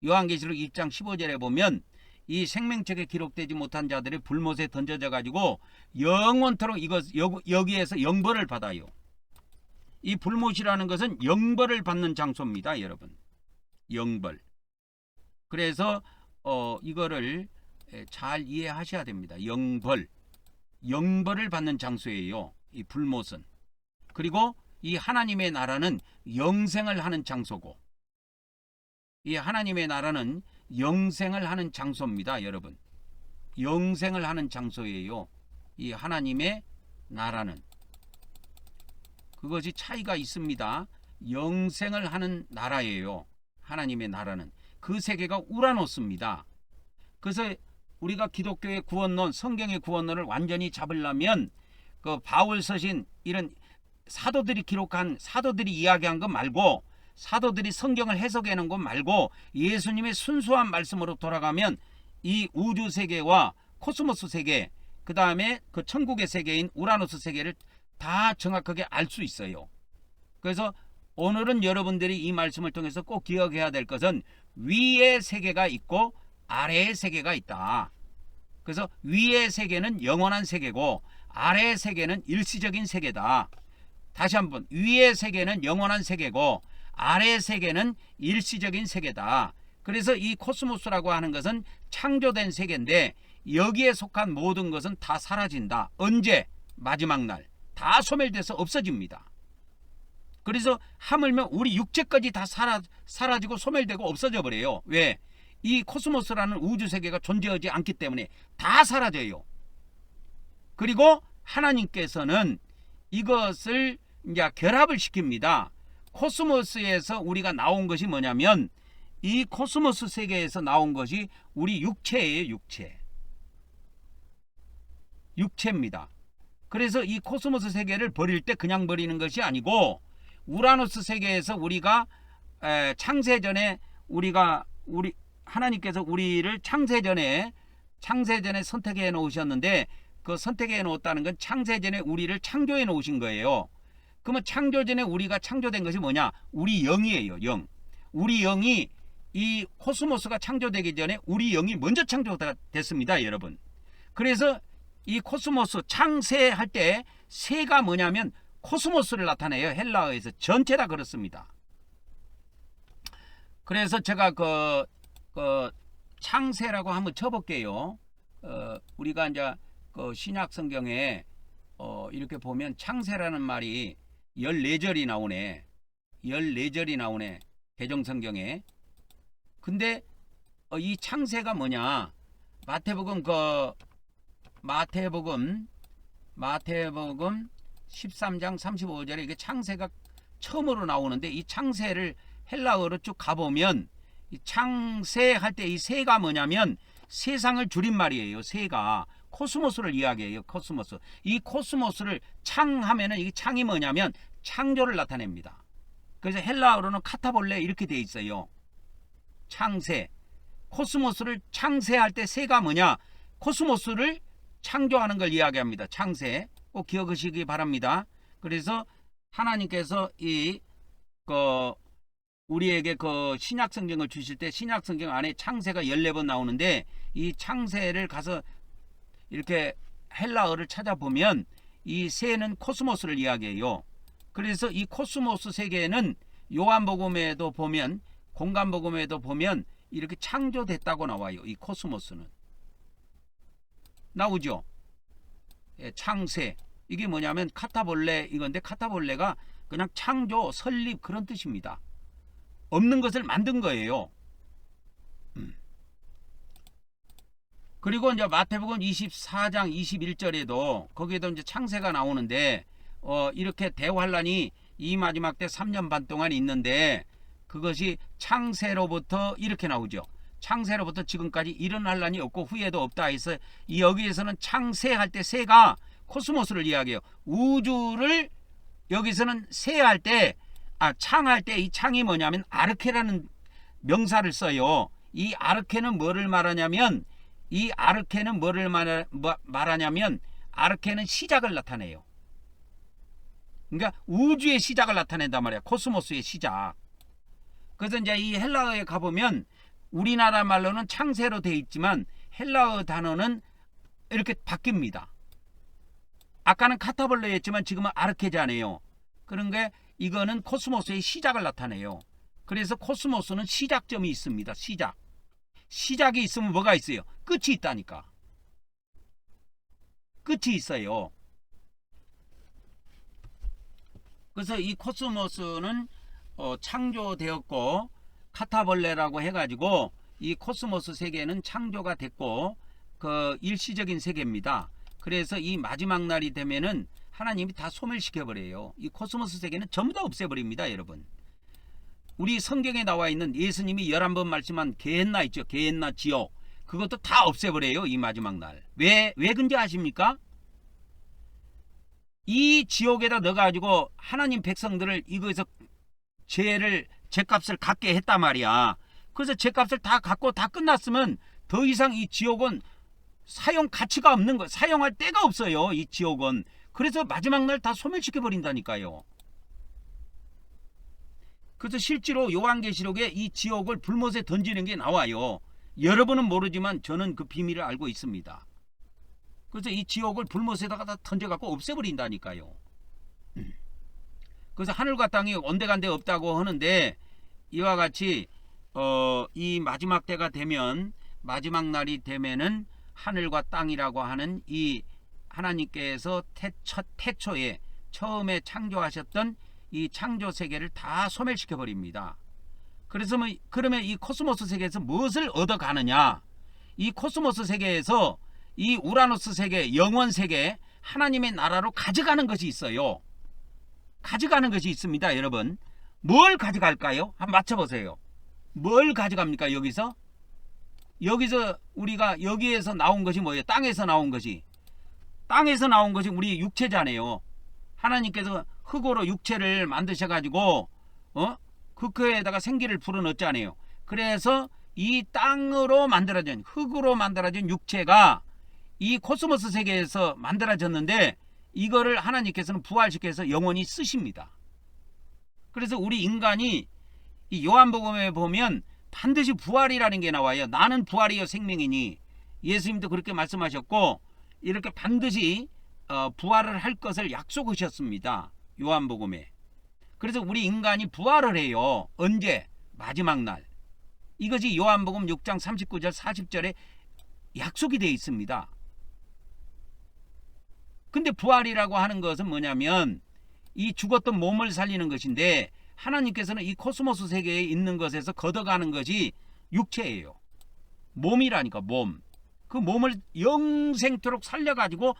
요한계시록 1장 15절에 보면 이 생명책에 기록되지 못한 자들이 불못에 던져져 가지고 영원토록 여기에서 영벌을 받아요. 이 불못이라는 것은 영벌을 받는 장소입니다, 여러분. 영벌. 그래서 이거를 잘 이해하셔야 됩니다. 영벌을 받는 장소예요, 이 불못은. 그리고 이 하나님의 나라는 영생을 하는 장소고, 이 하나님의 나라는 영생을 하는 장소입니다, 여러분. 영생을 하는 장소예요, 이 하나님의 나라는. 그것이 차이가 있습니다. 영생을 하는 나라예요, 하나님의 나라는. 그 세계가 우라노스입니다. 그래서 우리가 기독교의 구원론, 성경의 구원론을 완전히 잡으려면 그 바울 서신 이런 사도들이 기록한, 사도들이 이야기한 것 말고, 사도들이 성경을 해석해 놓은 것 말고 예수님의 순수한 말씀으로 돌아가면 이 우주 세계와 코스모스 세계, 그 다음에 그 천국의 세계인 우라노스 세계를 다 정확하게 알 수 있어요. 그래서 오늘은 여러분들이 이 말씀을 통해서 꼭 기억해야 될 것은 위의 세계가 있고 아래의 세계가 있다. 그래서 위의 세계는 영원한 세계고 아래의 세계는 일시적인 세계다. 다시 한번, 위의 세계는 영원한 세계고 아래의 세계는 일시적인 세계다. 그래서 이 코스모스라고 하는 것은 창조된 세계인데 여기에 속한 모든 것은 다 사라진다. 언제? 마지막 날. 다 소멸돼서 없어집니다. 그래서 하물며 우리 육체까지 다 사라지고 소멸되고 없어져 버려요. 왜? 이 코스모스라는 우주 세계가 존재하지 않기 때문에 다 사라져요. 그리고 하나님께서는 이것을 이제 결합을 시킵니다. 코스모스에서 우리가 나온 것이 뭐냐면 이 코스모스 세계에서 나온 것이 우리 육체예요. 육체입니다. 그래서 이 코스모스 세계를 버릴 때 그냥 버리는 것이 아니고 우라노스 세계에서 우리가 창세전에 하나님께서 우리를 창세전에 선택해 놓으셨는데, 그 선택해 놓았다는 건 창세전에 우리를 창조해 놓으신 거예요. 그러면 창조전에 우리가 창조된 것이 뭐냐? 우리 영이에요. 영. 우리 영이 이 코스모스가 창조되기 전에 우리 영이 먼저 창조됐습니다, 여러분. 그래서 이 코스모스 창세할 때 세가 뭐냐면 코스모스를 나타내요. 헬라어에서 전체 다 그렇습니다. 그래서 제가 그 창세라고 한번 쳐볼게요. 우리가 이제 그 신약 성경에 이렇게 보면 창세라는 말이 14절이 나오네. 14절이 나오네. 개정 성경에. 근데 이 창세가 뭐냐? 마태복음 13장 35절에 이게 창세가 처음으로 나오는데, 이 창세를 헬라어로 쭉 가보면 이 창세할 때 이 세가 뭐냐면 세상을 줄인 말이에요. 세가 코스모스를 이야기해요. 코스모스. 이 코스모스를 창하면은 이 창이 뭐냐면 창조를 나타냅니다. 그래서 헬라어로는 카타볼레 이렇게 돼 있어요. 창세. 코스모스를 창세할 때 세가 뭐냐? 코스모스를 창조하는 걸 이야기합니다. 창세. 꼭 기억하시기 바랍니다. 그래서 하나님께서 우리에게 그 신약 성경을 주실 때 신약 성경 안에 창세가 14번 나오는데, 이 창세를 가서 이렇게 헬라어를 찾아보면 이 세는 코스모스를 이야기해요. 그래서 이 코스모스 세계는 요한복음에도 보면, 공간복음에도 보면 이렇게 창조됐다고 나와요. 이 코스모스는 나오죠. 창세. 이게 뭐냐면 카타볼레 이건데, 카타볼레가 그냥 창조, 설립 그런 뜻입니다. 없는 것을 만든 거예요. 그리고 이제 마태복음 24장 21절에도 거기에도 이제 창세가 나오는데 이렇게 대환란이 이 마지막 때 3년 반 동안 있는데 그것이 창세로부터 이렇게 나오죠. 창세로부터 지금까지 이런 환란이 없고 후에도 없다 해서 여기에서는 창세할 때 세가 코스모스를 이야기해요. 우주를 여기서는 세할 때 창할 때 이 창이 뭐냐면 아르케라는 명사를 써요. 이 아르케는 뭐를 말하냐면 아르케는 시작을 나타내요. 그러니까 우주의 시작을 나타낸단 말이야. 코스모스의 시작. 그래서 이제 이 헬라어에 가보면 우리나라 말로는 창세로 돼 있지만 헬라어 단어는 이렇게 바뀝니다. 아까는 카타벌레였지만 지금은 아르케잖아요. 그런 게 이거는 코스모스의 시작을 나타내요. 그래서 코스모스는 시작점이 있습니다. 시작이 있으면 뭐가 있어요? 끝이 있다니까. 끝이 있어요. 그래서 이 코스모스는 창조되었고 카타벌레라고 해가지고 이 코스모스 세계는 창조가 됐고 그 일시적인 세계입니다. 그래서 이 마지막 날이 되면은 하나님이 다 소멸시켜버려요. 이 코스모스 세계는 전부 다 없애버립니다. 여러분, 우리 성경에 나와 있는 예수님이 11번 말씀한 게헨나 있죠. 게헨나 지옥, 그것도 다 없애버려요. 이 마지막 날. 왜 그런지 아십니까? 이 지옥에다 넣어가지고 하나님 백성들을 이거에서 죄값을 갖게 했단 말이야. 그래서 죄값을 다 갖고 다 끝났으면 더 이상 이 지옥은 사용 가치가 없는 거, 사용할 데가 없어요. 이 지옥은. 그래서 마지막 날 다 소멸시켜 버린다니까요. 그래서 실제로 요한계시록에 이 지옥을 불못에 던지는 게 나와요. 여러분은 모르지만 저는 그 비밀을 알고 있습니다. 그래서 이 지옥을 불못에다가 다 던져갖고 없애버린다니까요. 그래서 하늘과 땅이 온데간데 없다고 하는데 이와 같이 이 마지막 때가 되면, 마지막 날이 되면은 하늘과 땅이라고 하는 이 하나님께서 태초에 처음에 창조하셨던 이 창조 세계를 다 소멸시켜 버립니다. 그래서 그러면 이 코스모스 세계에서 무엇을 얻어가느냐? 이 코스모스 세계에서 이 우라노스 세계, 영원 세계, 하나님의 나라로 가져가는 것이 있어요. 가져가는 것이 있습니다. 여러분, 뭘 가져갈까요? 한번 맞춰보세요. 뭘 가져갑니까? 여기서 우리가 여기에서 나온 것이 뭐예요? 땅에서 나온 것이 우리 육체잖아요. 하나님께서 흙으로 육체를 만드셔가지고 흙에다가 생기를 불어넣었잖아요. 그래서 이 땅으로 만들어진, 흙으로 만들어진 육체가 이 코스모스 세계에서 만들어졌는데 이거를 하나님께서는 부활시켜서 영원히 쓰십니다. 그래서 우리 인간이 이 요한복음에 보면 반드시 부활이라는 게 나와요. 나는 부활이요 생명이니, 예수님도 그렇게 말씀하셨고 이렇게 반드시 부활을 할 것을 약속하셨습니다. 요한복음에. 그래서 우리 인간이 부활을 해요. 언제? 마지막 날. 이것이 요한복음 6장 39절 40절에 약속이 되어 있습니다. 근데 부활이라고 하는 것은 뭐냐면 이 죽었던 몸을 살리는 것인데, 하나님께서는 이 코스모스 세계에 있는 것에서 걷어가는 것이 육체예요. 몸이라니까, 몸. 그 몸을 영생토록 살려가지고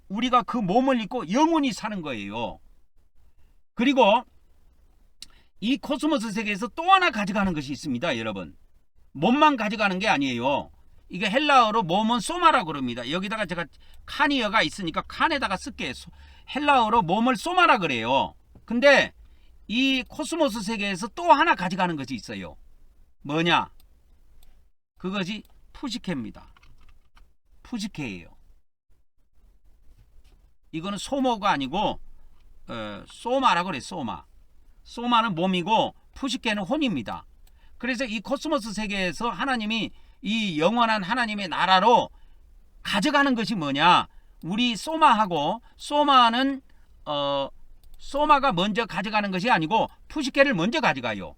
우리가 그 몸을 입고 영원히 사는 거예요. 그리고 이 코스모스 세계에서 또 하나 가져가는 것이 있습니다. 여러분, 몸만 가져가는 게 아니에요. 이게 헬라어로 몸은 소마라고 그럽니다. 여기다가 제가 칸이어가 있으니까 칸에다가 쓸게요. 헬라어로 몸을 소마라 그래요. 근데 이 코스모스 세계에서 또 하나 가져가는 것이 있어요. 뭐냐? 그것이 푸시케입니다. 푸시케예요. 이거는 소모가 아니고 소마라고 그래. 소마는 몸이고 푸시케는 혼입니다. 그래서 이 코스모스 세계에서 하나님이 이 영원한 하나님의 나라로 가져가는 것이 뭐냐? 우리 소마하고, 소마는 소마가 먼저 가져가는 것이 아니고 푸시케를 먼저 가져가요.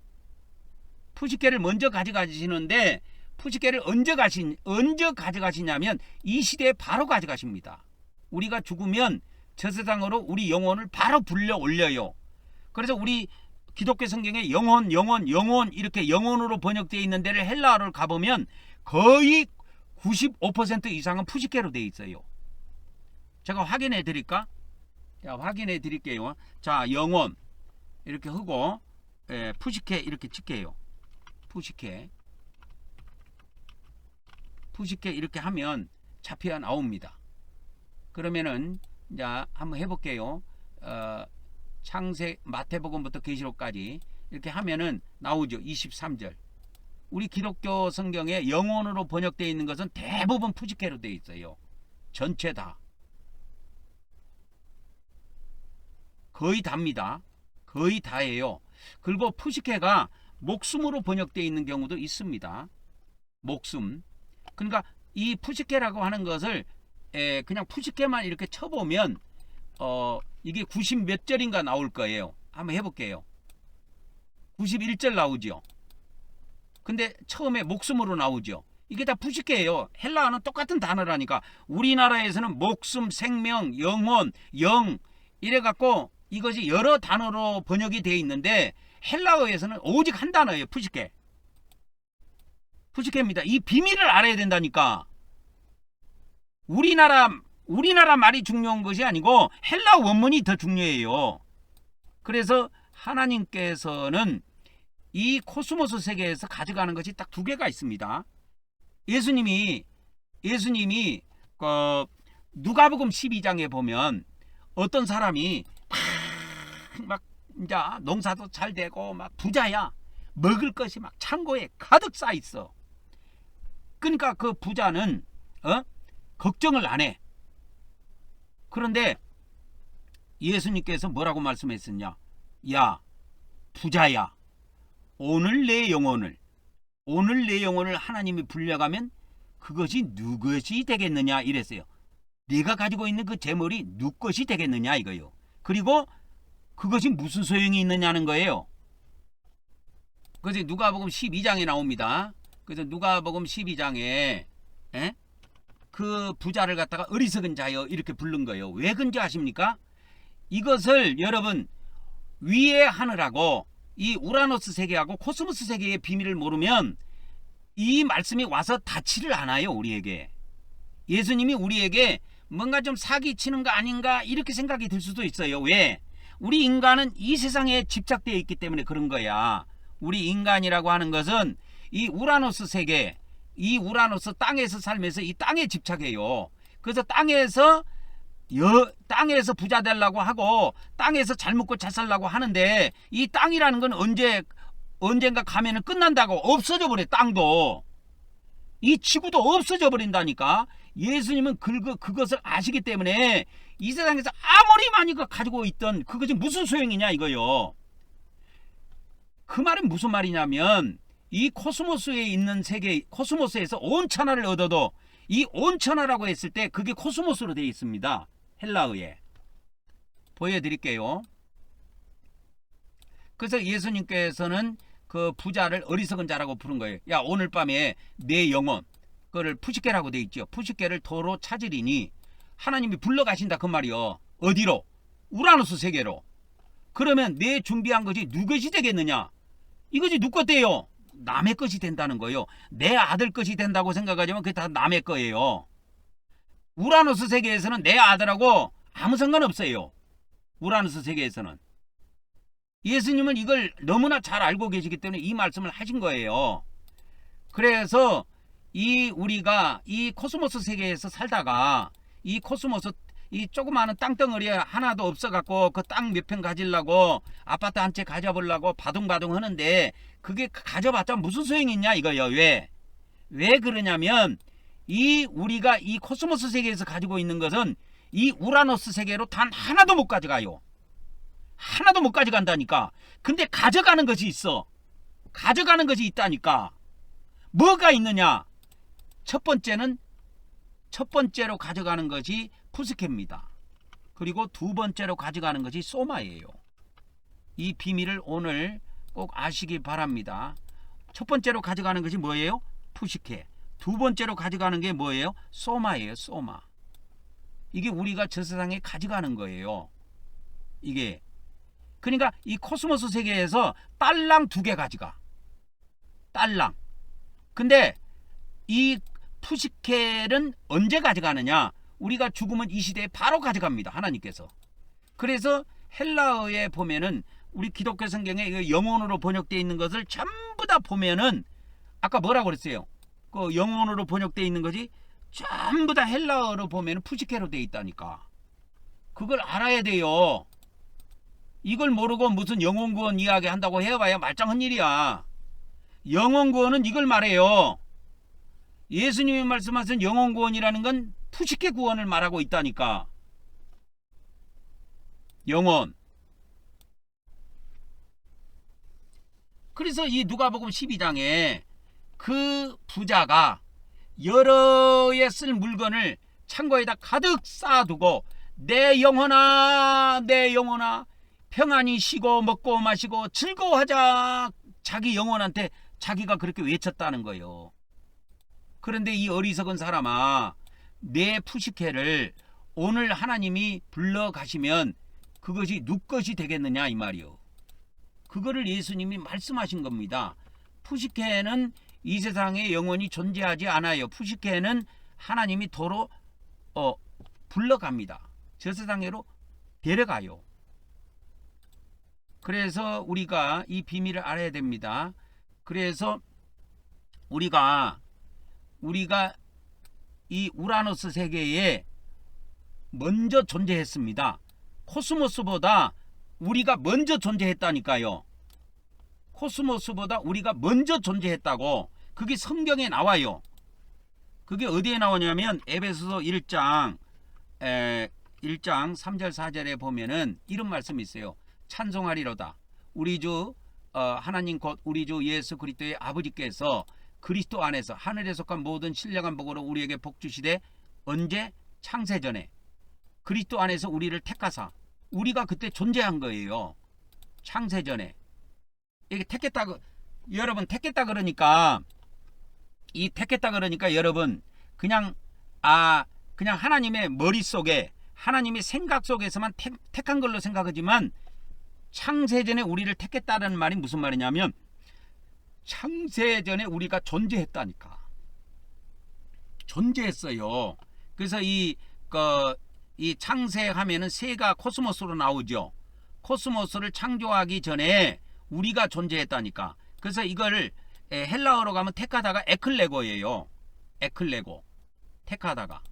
푸시케를 먼저 가져가시는데, 푸시케를 언제 가져가시냐면 이 시대에 바로 가져가십니다. 우리가 죽으면 저 세상으로 우리 영혼을 바로 불려 올려요. 그래서 우리 기독교 성경에 영혼 이렇게 영혼으로 번역되어 있는 데를 헬라어를 가보면 거의 95% 이상은 푸시케로 되어 있어요. 제가 확인해 드릴까? 자, 확인해 드릴게요. 자, 영원 이렇게 하고 푸시케 이렇게 칠게요. 푸시케 이렇게 하면 잡혀야 나옵니다. 그러면은 이제 한번 해볼게요. 창세 마태복음부터 계시록까지 이렇게 하면은 나오죠. 23절. 우리 기독교 성경에 영원으로 번역되어 있는 것은 대부분 푸시케로 되어 있어요. 전체 다. 거의 답니다. 거의 다예요. 그리고 푸시케가 목숨으로 번역되어 있는 경우도 있습니다. 목숨. 그러니까 이 푸시케라고 하는 것을 그냥 푸시케만 이렇게 쳐보면 이게 90 몇 절인가 나올 거예요. 한번 해볼게요. 91절 나오죠. 근데 처음에 목숨으로 나오죠. 이게 다 푸시케예요. 헬라어는 똑같은 단어라니까. 우리나라에서는 목숨, 생명, 영혼, 영 이래갖고 이것이 여러 단어로 번역이 되어 있는데 헬라어에서는 오직 한 단어예요. 푸시케. 푸시케입니다. 이 비밀을 알아야 된다니까. 우리나라 말이 중요한 것이 아니고 헬라 원문이 더 중요해요. 그래서 하나님께서는 이 코스모스 세계에서 가져가는 것이 딱 두 개가 있습니다. 예수님이 누가복음 12장에 보면 어떤 사람이 막 이제 농사도 잘 되고 막 부자야. 먹을 것이 막 창고에 가득 쌓여 있어. 그러니까 그 부자는 걱정을 안 해. 그런데 예수님께서 뭐라고 말씀했었냐? 야, 부자야. 오늘 내 영혼을 하나님이 불려가면 그것이 누구 것이 되겠느냐 이랬어요. 네가 가지고 있는 그 재물이 누구 것이 되겠느냐 이거요. 그리고 그것이 무슨 소용이 있느냐는 거예요. 그래서 누가복음 12장에 나옵니다. 그래서 누가복음 12장에 그 부자를 갖다가 어리석은 자여 이렇게 부른 거예요. 왜 그런지 아십니까? 이것을 여러분 위의 하늘하고 이 우라노스 세계하고 코스모스 세계의 비밀을 모르면 이 말씀이 와서 닿지를 않아요. 우리에게. 예수님이 우리에게 뭔가 좀 사기치는 거 아닌가 이렇게 생각이 들 수도 있어요. 왜? 우리 인간은 이 세상에 집착되어 있기 때문에 그런 거야. 우리 인간이라고 하는 것은 이 우라노스 세계, 이 우라노스 땅에서 살면서 이 땅에 집착해요. 그래서 땅에서 부자 되려고 하고 땅에서 잘 먹고 잘 살려고 하는데 이 땅이라는 건 언젠가 가면은 끝난다고 없어져 버려. 땅도 이 지구도 없어져 버린다니까. 예수님은 그것을 아시기 때문에 이 세상에서 아무리 많이 가지고 있던 그것이 무슨 소용이냐 이거요. 그 말은 무슨 말이냐면 이 코스모스에 있는 세계, 코스모스에서 온천하를 얻어도 이 온천하라고 했을 때 그게 코스모스로 되어 있습니다. 헬라어에. 보여드릴게요. 그래서 예수님께서는 그 부자를 어리석은 자라고 부른 거예요. 야, 오늘 밤에 내 영혼, 그거를 푸시케라고 되어 있죠. 푸시케를 도로 찾으리니 하나님이 불러가신다 그 말이요. 어디로? 우라노스 세계로. 그러면 내 준비한 것이 누구 것이 되겠느냐? 이것이 누구 것이에요? 남의 것이 된다는 거예요. 내 아들 것이 된다고 생각하지만 그게 다 남의 거예요. 우라노스 세계에서는 내 아들하고 아무 상관없어요. 우라노스 세계에서는. 예수님은 이걸 너무나 잘 알고 계시기 때문에 이 말씀을 하신 거예요. 그래서 우리가 이 코스모스 세계에서 살다가 이 코스모스 이 조그마한 땅덩어리에 하나도 없어갖고 그 땅 몇 평 가지려고 아파트 한 채 가져보려고 바둥바둥 하는데 그게 가져봤자 무슨 소용이 있냐 이거요. 왜 그러냐면 우리가 이 코스모스 세계에서 가지고 있는 것은 이 우라노스 세계로 단 하나도 못 가져가요. 하나도 못 가져간다니까. 근데 가져가는 것이 있어. 가져가는 것이 있다니까. 뭐가 있느냐? 첫 번째로 가져가는 것이 푸스케입니다. 그리고 두 번째로 가져가는 것이 소마예요. 이 비밀을 오늘 꼭 아시기 바랍니다. 첫 번째로 가져가는 것이 뭐예요? 푸시케. 두 번째로 가져가는 게 뭐예요? 소마예요. 소마. 이게 우리가 저 세상에 가져가는 거예요. 이게. 그러니까 이 코스모스 세계에서 딸랑 2개 가져가. 딸랑. 근데 이 푸시켈은 언제 가져가느냐? 우리가 죽으면 이 시대에 바로 가져갑니다. 하나님께서. 그래서 헬라어에 보면은 우리 기독교 성경에 영혼으로 번역되어 있는 것을 전부 다 보면은 아까 뭐라고 그랬어요? 그 영혼으로 번역되어 있는 것이 전부 다 헬라어로 보면은 푸시케로 되어 있다니까. 그걸 알아야 돼요. 이걸 모르고 무슨 영혼 구원 이야기 한다고 해봐야 말짱한 일이야. 영혼 구원은 이걸 말해요. 예수님이 말씀하신 영혼 구원이라는 건 푸시케 구원을 말하고 있다니까. 영혼. 그래서 이 누가복음 12장에 그 부자가 여러 해 쓸 물건을 창고에다 가득 쌓아두고 내 영혼아 내 영혼아 평안히 쉬고 먹고 마시고 즐거워하자 자기 영혼한테 자기가 그렇게 외쳤다는 거예요. 그런데 이 어리석은 사람아 내 푸시케를 오늘 하나님이 불러가시면 그것이 누 것이 되겠느냐 이 말이요. 그거를 예수님이 말씀하신 겁니다. 푸시케는 이 세상에 영원히 존재하지 않아요. 푸시케는 하나님이 도로 불러갑니다. 저 세상으로 데려가요. 그래서 우리가 이 비밀을 알아야 됩니다. 그래서 우리가 이 우라노스 세계에 먼저 존재했습니다. 코스모스보다 우리가 먼저 존재했다니까요. 코스모스보다 우리가 먼저 존재했다고. 그게 성경에 나와요. 그게 어디에 나오냐면 에베소서 1장 3절 4절에 보면은 이런 말씀이 있어요. 찬송하리로다. 우리 주 하나님 곧 우리 주 예수 그리스도의 아버지께서 그리스도 안에서 하늘에 속한 모든 신령한 복으로 우리에게 복 주시되 언제? 창세전에 그리스도 안에서 우리를 택하사 우리가 그때 존재한 거예요. 창세전에. 이게 택했다 여러분 택했다 그러니까 이 택했다 그러니까 여러분 그냥 하나님의 머릿속에 하나님의 생각 속에서만 택한 걸로 생각하지만 창세전에 우리를 택했다는 말이 무슨 말이냐면 창세전에 우리가 존재했다니까. 존재했어요. 그래서 이 창세하면은 새가 코스모스로 나오죠. 코스모스를 창조하기 전에 우리가 존재했다니까. 그래서 이걸 헬라어로 가면 택하다가 에클레고예요. 에클레고. 택하다가.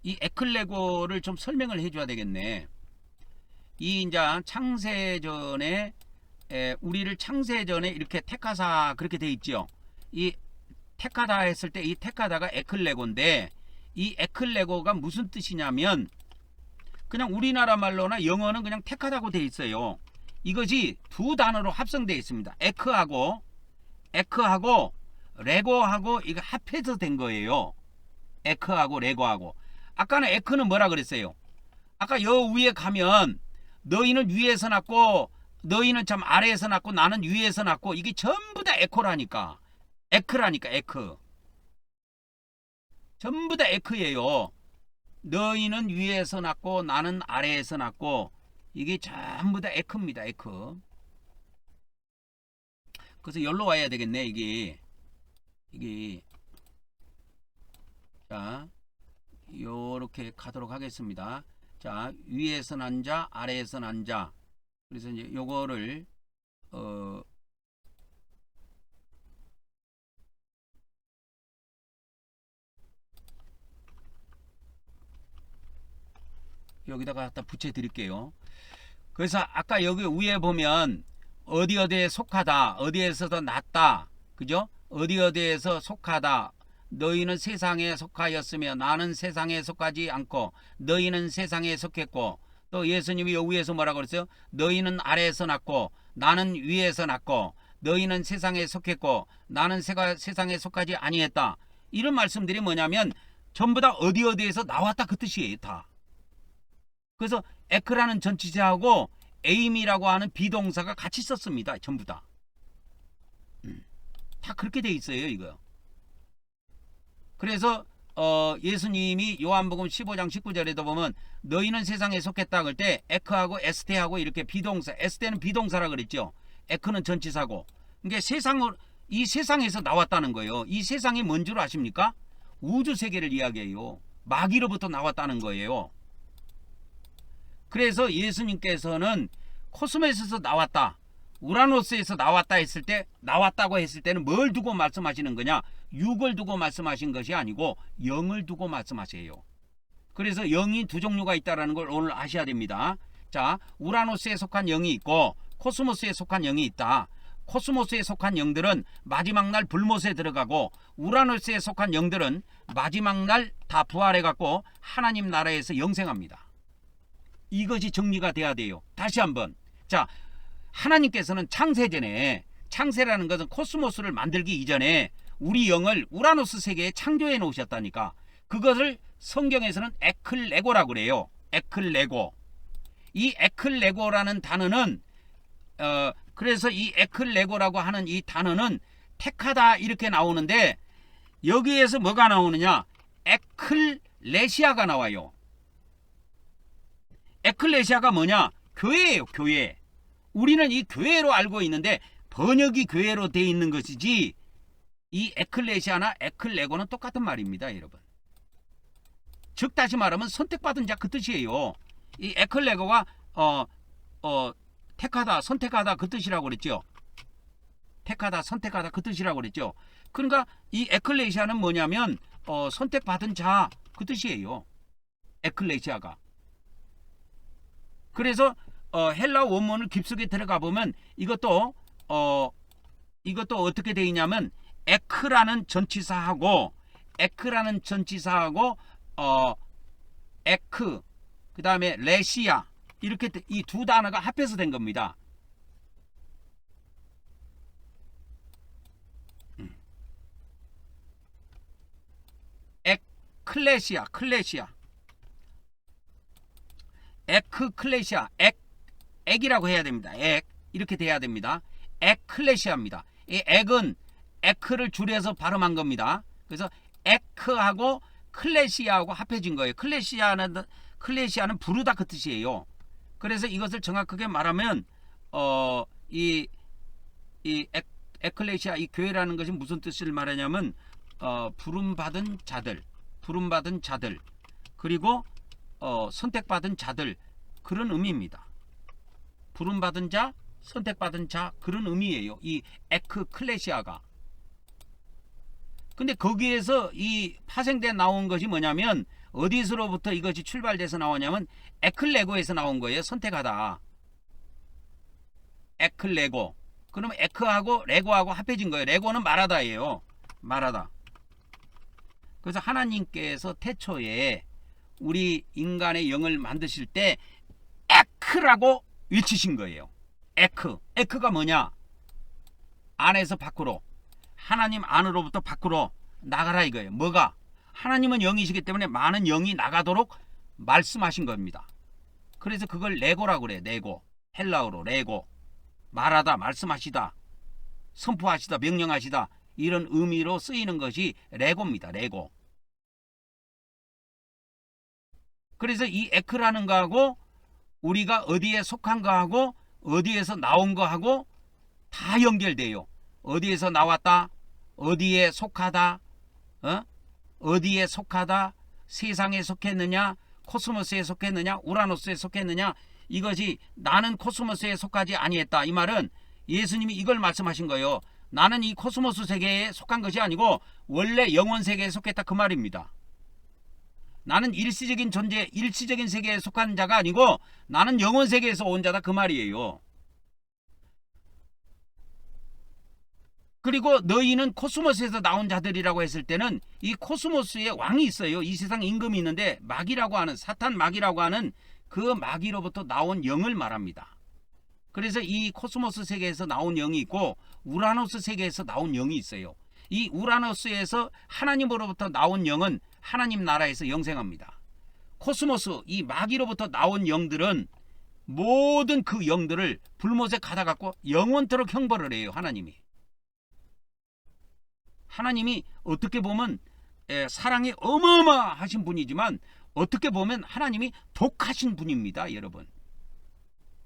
이 에클레고를 좀 설명을 해줘야 되겠네. 이 이제 창세전에 우리를 창세전에 이렇게 택하사 그렇게 돼 있죠. 이 택하다 했을 때 이 택하다가 에클레고인데 이 에클레고가 무슨 뜻이냐면 그냥 우리나라 말로나 영어는 그냥 택하다고 돼 있어요. 이것이 두 단어로 합성되어 있습니다. 에크하고 레고하고 이거 합해서 된 거예요. 에크하고 레고하고. 아까는 에크는 뭐라 그랬어요? 아까 여 위에 가면 너희는 위에서 났고 너희는 참 아래에서 났고 나는 위에서 났고 이게 전부 다 에코라니까. 에크라니까 에크. 전부 다 에크예요. 너희는 위에서 났고 나는 아래에서 났고 이게 전부 다 에크입니다. 에크. 그래서 여기로 와야 되겠네. 이게 자 요렇게 가도록 하겠습니다. 자 위에서 난 자 아래에서 난 자. 그래서 이제 요거를 여기다가 갖다 붙여 드릴게요. 그래서 아까 여기 위에 보면 어디에 속하다 어디에서도 낫다 그죠? 어디에서 속하다 너희는 세상에 속하였으며 나는 세상에 속하지 않고 너희는 세상에 속했고 또 예수님이 여기 위에서 뭐라고 그랬어요? 너희는 아래에서 났고 나는 위에서 났고 너희는 세상에 속했고 나는 세상에 속하지 아니했다. 이런 말씀들이 뭐냐면 전부 다 어디에서 나왔다 그 뜻이에요. 다. 그래서 에크라는 전치사하고 에임이라고 하는 비동사가 같이 썼습니다. 전부 다. 다 그렇게 돼 있어요. 이거. 그래서 예수님이 요한복음 15장 19절에도 보면 너희는 세상에 속했다 그럴 때 에크하고 에스테하고 이렇게 비동사 에스테는 비동사라 그랬죠. 에크는 전치사고. 그러니까 이 세상에서 나왔다는 거예요. 이 세상이 뭔 줄 아십니까? 우주 세계를 이야기해요. 마귀로부터 나왔다는 거예요. 그래서 예수님께서는 코스모스에서 나왔다, 우라노스에서 나왔다 했을 때, 나왔다고 했을 때는 뭘 두고 말씀하시는 거냐? 육을 두고 말씀하신 것이 아니고 영을 두고 말씀하세요. 그래서 영이 두 종류가 있다는 걸 오늘 아셔야 됩니다. 자, 우라노스에 속한 영이 있고 코스모스에 속한 영이 있다. 코스모스에 속한 영들은 마지막 날 불못에 들어가고, 우라노스에 속한 영들은 마지막 날 다 부활해갖고 하나님 나라에서 영생합니다. 이것이 정리가 돼야 돼요. 다시 한번. 자, 하나님께서는 창세전에, 창세라는 것은 코스모스를 만들기 이전에 우리 영을 우라노스 세계에 창조해 놓으셨다니까. 그것을 성경에서는 에클레고라고 그래요. 에클레고. 이 에클레고라는 단어는 그래서 이 에클레고라고 하는 이 단어는 택하다 이렇게 나오는데, 여기에서 뭐가 나오느냐? 에클레시아가 나와요. 에클레시아가 뭐냐? 교회예요. 교회. 우리는 이 교회로 알고 있는데 번역이 교회로 돼 있는 것이지, 이 에클레시아나 에클레고는 똑같은 말입니다, 여러분. 즉 다시 말하면 선택받은 자 그 뜻이에요. 이 에클레고가 택하다, 선택하다 그 뜻이라고 그랬죠. 택하다, 선택하다 그 뜻이라고 그랬죠. 그러니까 이 에클레시아는 뭐냐면 선택받은 자 그 뜻이에요. 에클레시아가. 그래서 헬라 원문을 깊숙이 들어가 보면 이것도 어떻게 되어 있냐면 에크라는 전치사하고 에크 그 다음에 레시아, 이렇게 이 두 단어가 합해서 된 겁니다. 클레시아, 에크클레시아, 액이라고 해야 됩니다. 액, 이렇게 돼야 됩니다. 에클레시아입니다. 이 액은 에크를 줄여서 발음한 겁니다. 그래서 에크하고 클레시아하고 합해진 거예요. 클레시아는 부르다 그 뜻이에요. 그래서 이것을 정확하게 말하면 이 에클레시아, 이 교회라는 것이 무슨 뜻을 말하냐면 부름받은 자들, 그리고 선택받은 자들, 그런 의미입니다. 부름받은 자, 선택받은 자, 그런 의미예요. 이 에크클레시아가. 근데 거기에서 이 파생돼 나온 것이 뭐냐면, 어디서로부터 이것이 출발돼서 나오냐면 에클레고에서 나온 거예요. 선택하다. 에클레고. 그러면 에크하고 레고하고 합해진 거예요. 레고는 말하다예요. 말하다. 그래서 하나님께서 태초에 우리 인간의 영을 만드실 때 에크라고 외치신 거예요. 에크. 에크가 뭐냐? 안에서 밖으로, 하나님 안으로부터 밖으로 나가라 이거예요. 뭐가? 하나님은 영이시기 때문에 많은 영이 나가도록 말씀하신 겁니다. 그래서 그걸 레고라고 그래요. 레고. 헬라어로 레고. 말하다, 말씀하시다, 선포하시다, 명령하시다, 이런 의미로 쓰이는 것이 레고입니다. 레고. 그래서 이 에크라는 거하고 우리가 어디에 속한 거하고 어디에서 나온 거하고 다 연결돼요. 어디에서 나왔다, 어디에 속하다, 어디에 속하다, 세상에 속했느냐, 코스모스에 속했느냐, 우라노스에 속했느냐, 이것이 나는 코스모스에 속하지 아니했다. 이 말은 예수님이 이걸 말씀하신 거예요. 나는 이 코스모스 세계에 속한 것이 아니고 원래 영원 세계에 속했다, 그 말입니다. 나는 일시적인 존재, 일시적인 세계에 속한 자가 아니고 나는 영원 세계에서 온 자다, 그 말이에요. 그리고 너희는 코스모스에서 나온 자들이라고 했을 때는 이 코스모스에 왕이 있어요. 이 세상 임금이 있는데 마귀라고 하는, 사탄 마귀라고 하는 그 마귀로부터 나온 영을 말합니다. 그래서 이 코스모스 세계에서 나온 영이 있고 우라노스 세계에서 나온 영이 있어요. 이 우라노스에서 하나님으로부터 나온 영은 하나님 나라에서 영생합니다. 코스모스, 이 마귀로부터 나온 영들은 모든 그 영들을 불못에 가다 갖고 영원토록 형벌을 해요. 하나님이 어떻게 보면 사랑이 어마어마하신 분이지만 어떻게 보면 하나님이 독하신 분입니다. 여러분,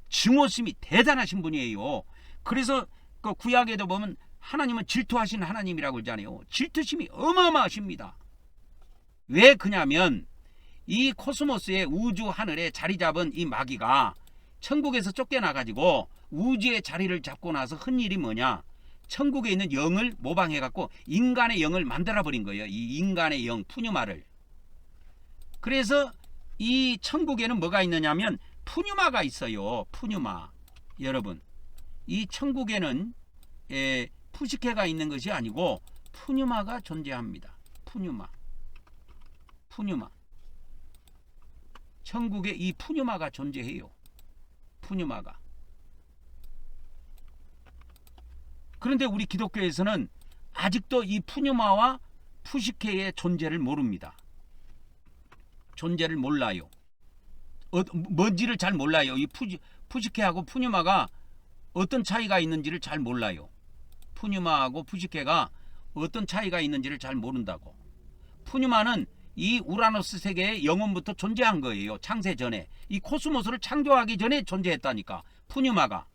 증오심이 대단하신 분이에요. 그래서 그 구약에도 보면 하나님은 질투하신 하나님이라고 그러잖아요. 질투심이 어마어마하십니다. 왜 그냐면 이 코스모스의 우주 하늘에 자리 잡은 이 마귀가 천국에서 쫓겨나가지고 우주의 자리를 잡고 나서 한 일이 뭐냐, 천국에 있는 영을 모방해갖고 인간의 영을 만들어버린 거예요. 이 인간의 영 푸뉴마를. 그래서 이 천국에는 뭐가 있느냐면 푸뉴마가 있어요. 푸뉴마. 여러분, 이 천국에는 푸시케가 있는 것이 아니고 푸뉴마가 존재합니다. 푸뉴마. 천국에 이 푸뉴마가 존재해요. 푸뉴마가. 그런데 우리 기독교에서는 아직도 이 푸뉴마와 푸시케의 존재를 모릅니다. 존재를 몰라요. 뭔지를 잘 몰라요. 이 푸시케하고 푸뉴마가 어떤 차이가 있는지를 잘 몰라요. 푸뉴마하고 푸시케가 어떤 차이가 있는지를 잘 모른다고. 푸뉴마는 이 우라노스 세계의 영원부터 존재한 거예요. 창세 전에. 이 코스모스를 창조하기 전에 존재했다니까. 푸뉴마가.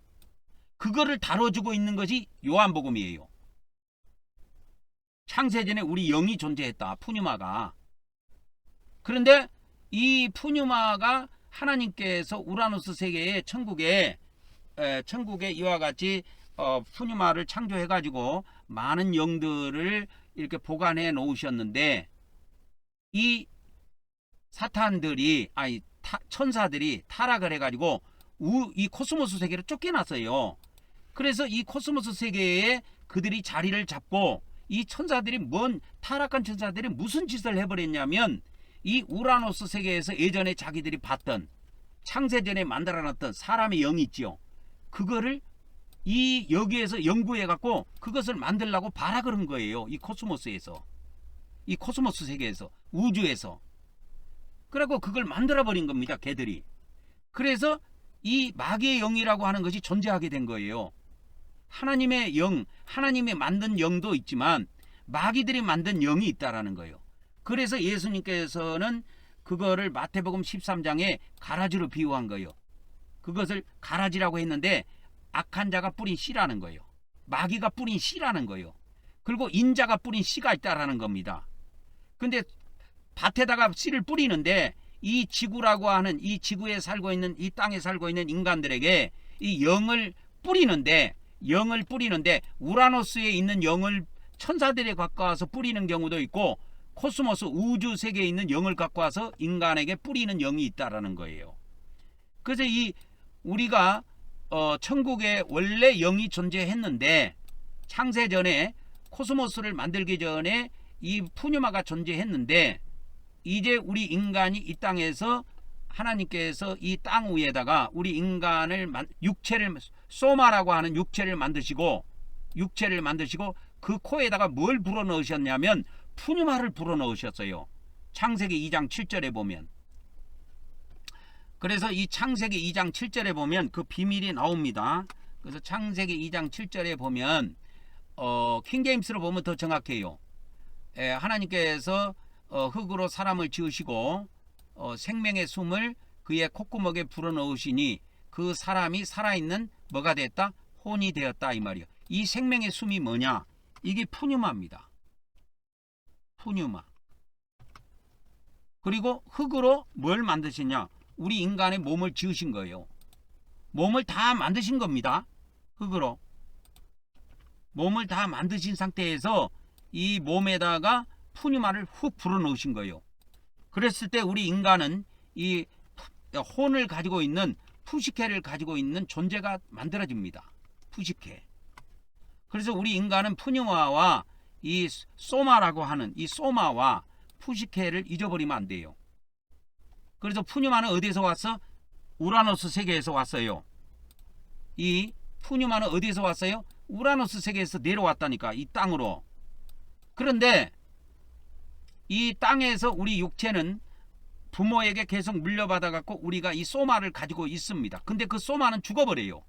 그거를 다뤄주고 있는 것이 요한복음이에요. 창세 전에 우리 영이 존재했다. 푸뉴마가. 그런데 이 푸뉴마가 하나님께서 우라노스 세계의 천국에 이와 같이 푸뉴마를 창조해가지고 많은 영들을 이렇게 보관해 놓으셨는데, 이 사탄들이 천사들이 타락을 해가지고 이 코스모스 세계로 쫓겨났어요. 그래서 이 코스모스 세계에 그들이 자리를 잡고 이 천사들이 타락한 천사들이 무슨 짓을 해버렸냐면, 이 우라노스 세계에서 예전에 자기들이 봤던 창세전에 만들어놨던 사람의 영이 있죠. 그거를 여기에서 연구해갖고 그것을 만들려고 발악을 한 거예요. 이 코스모스에서. 이 코스모스 세계에서. 우주에서. 그래갖고 그걸 만들어버린 겁니다. 걔들이. 그래서 이 마귀의 영이라고 하는 것이 존재하게 된 거예요. 하나님의 영, 하나님이 만든 영도 있지만 마귀들이 만든 영이 있다라는 거예요. 그래서 예수님께서는 그거를 마태복음 13장에 가라지로 비유한 거예요. 그것을 가라지라고 했는데 악한 자가 뿌린 씨라는 거예요. 마귀가 뿌린 씨라는 거예요. 그리고 인자가 뿌린 씨가 있다라는 겁니다. 근데 밭에다가 씨를 뿌리는데 이 지구라고 하는 이 지구에 살고 있는 이 땅에 살고 있는 인간들에게 이 영을 뿌리는데 우라노스에 있는 영을 천사들에 갖고 와서 뿌리는 경우도 있고 코스모스 우주 세계에 있는 영을 갖고 와서 인간에게 뿌리는 영이 있다라는 거예요. 그래서 우리가 천국에 원래 영이 존재했는데 창세 전에 코스모스를 만들기 전에 이 푸뉴마가 존재했는데, 이제 우리 인간이 이 땅에서 하나님께서 이 땅 위에다가 우리 인간을 육체를 소마라고 하는 육체를 만드시고 그 코에다가 뭘 불어넣으셨냐면 푸뉴마를 불어넣으셨어요. 창세기 2장 7절에 보면. 그래서 이 창세기 2장 7절에 보면 그 비밀이 나옵니다. 그래서 창세기 2장 7절에 보면 킹제임스로 보면 더 정확해요. 하나님께서 흙으로 사람을 지으시고 생명의 숨을 그의 콧구멍에 불어넣으시니 그 사람이 살아있는 뭐가 됐다? 혼이 되었다, 이 말이에요. 이 생명의 숨이 뭐냐? 이게 푸뉴마입니다. 푸뉴마. 그리고 흙으로 뭘 만드시냐? 우리 인간의 몸을 지으신 거예요. 몸을 다 만드신 겁니다. 흙으로. 몸을 다 만드신 상태에서 이 몸에다가 푸뉴마를 훅 불어넣으신 거예요. 그랬을 때 우리 인간은 이 혼을 가지고 있는 푸시케를 가지고 있는 존재가 만들어집니다. 푸시케. 그래서 우리 인간은 푸뉴마와 이 소마라고 하는 이 소마와 푸시케를 잊어버리면 안 돼요. 그래서 푸뉴마는 어디에서 왔어? 우라노스 세계에서 왔어요. 이 푸뉴마는 어디에서 왔어요? 우라노스 세계에서 내려왔다니까, 이 땅으로. 그런데 이 땅에서 우리 육체는 부모에게 계속 물려받아 갖고 우리가 이 소마를 가지고 있습니다. 근데 그 소마는 죽어버려요.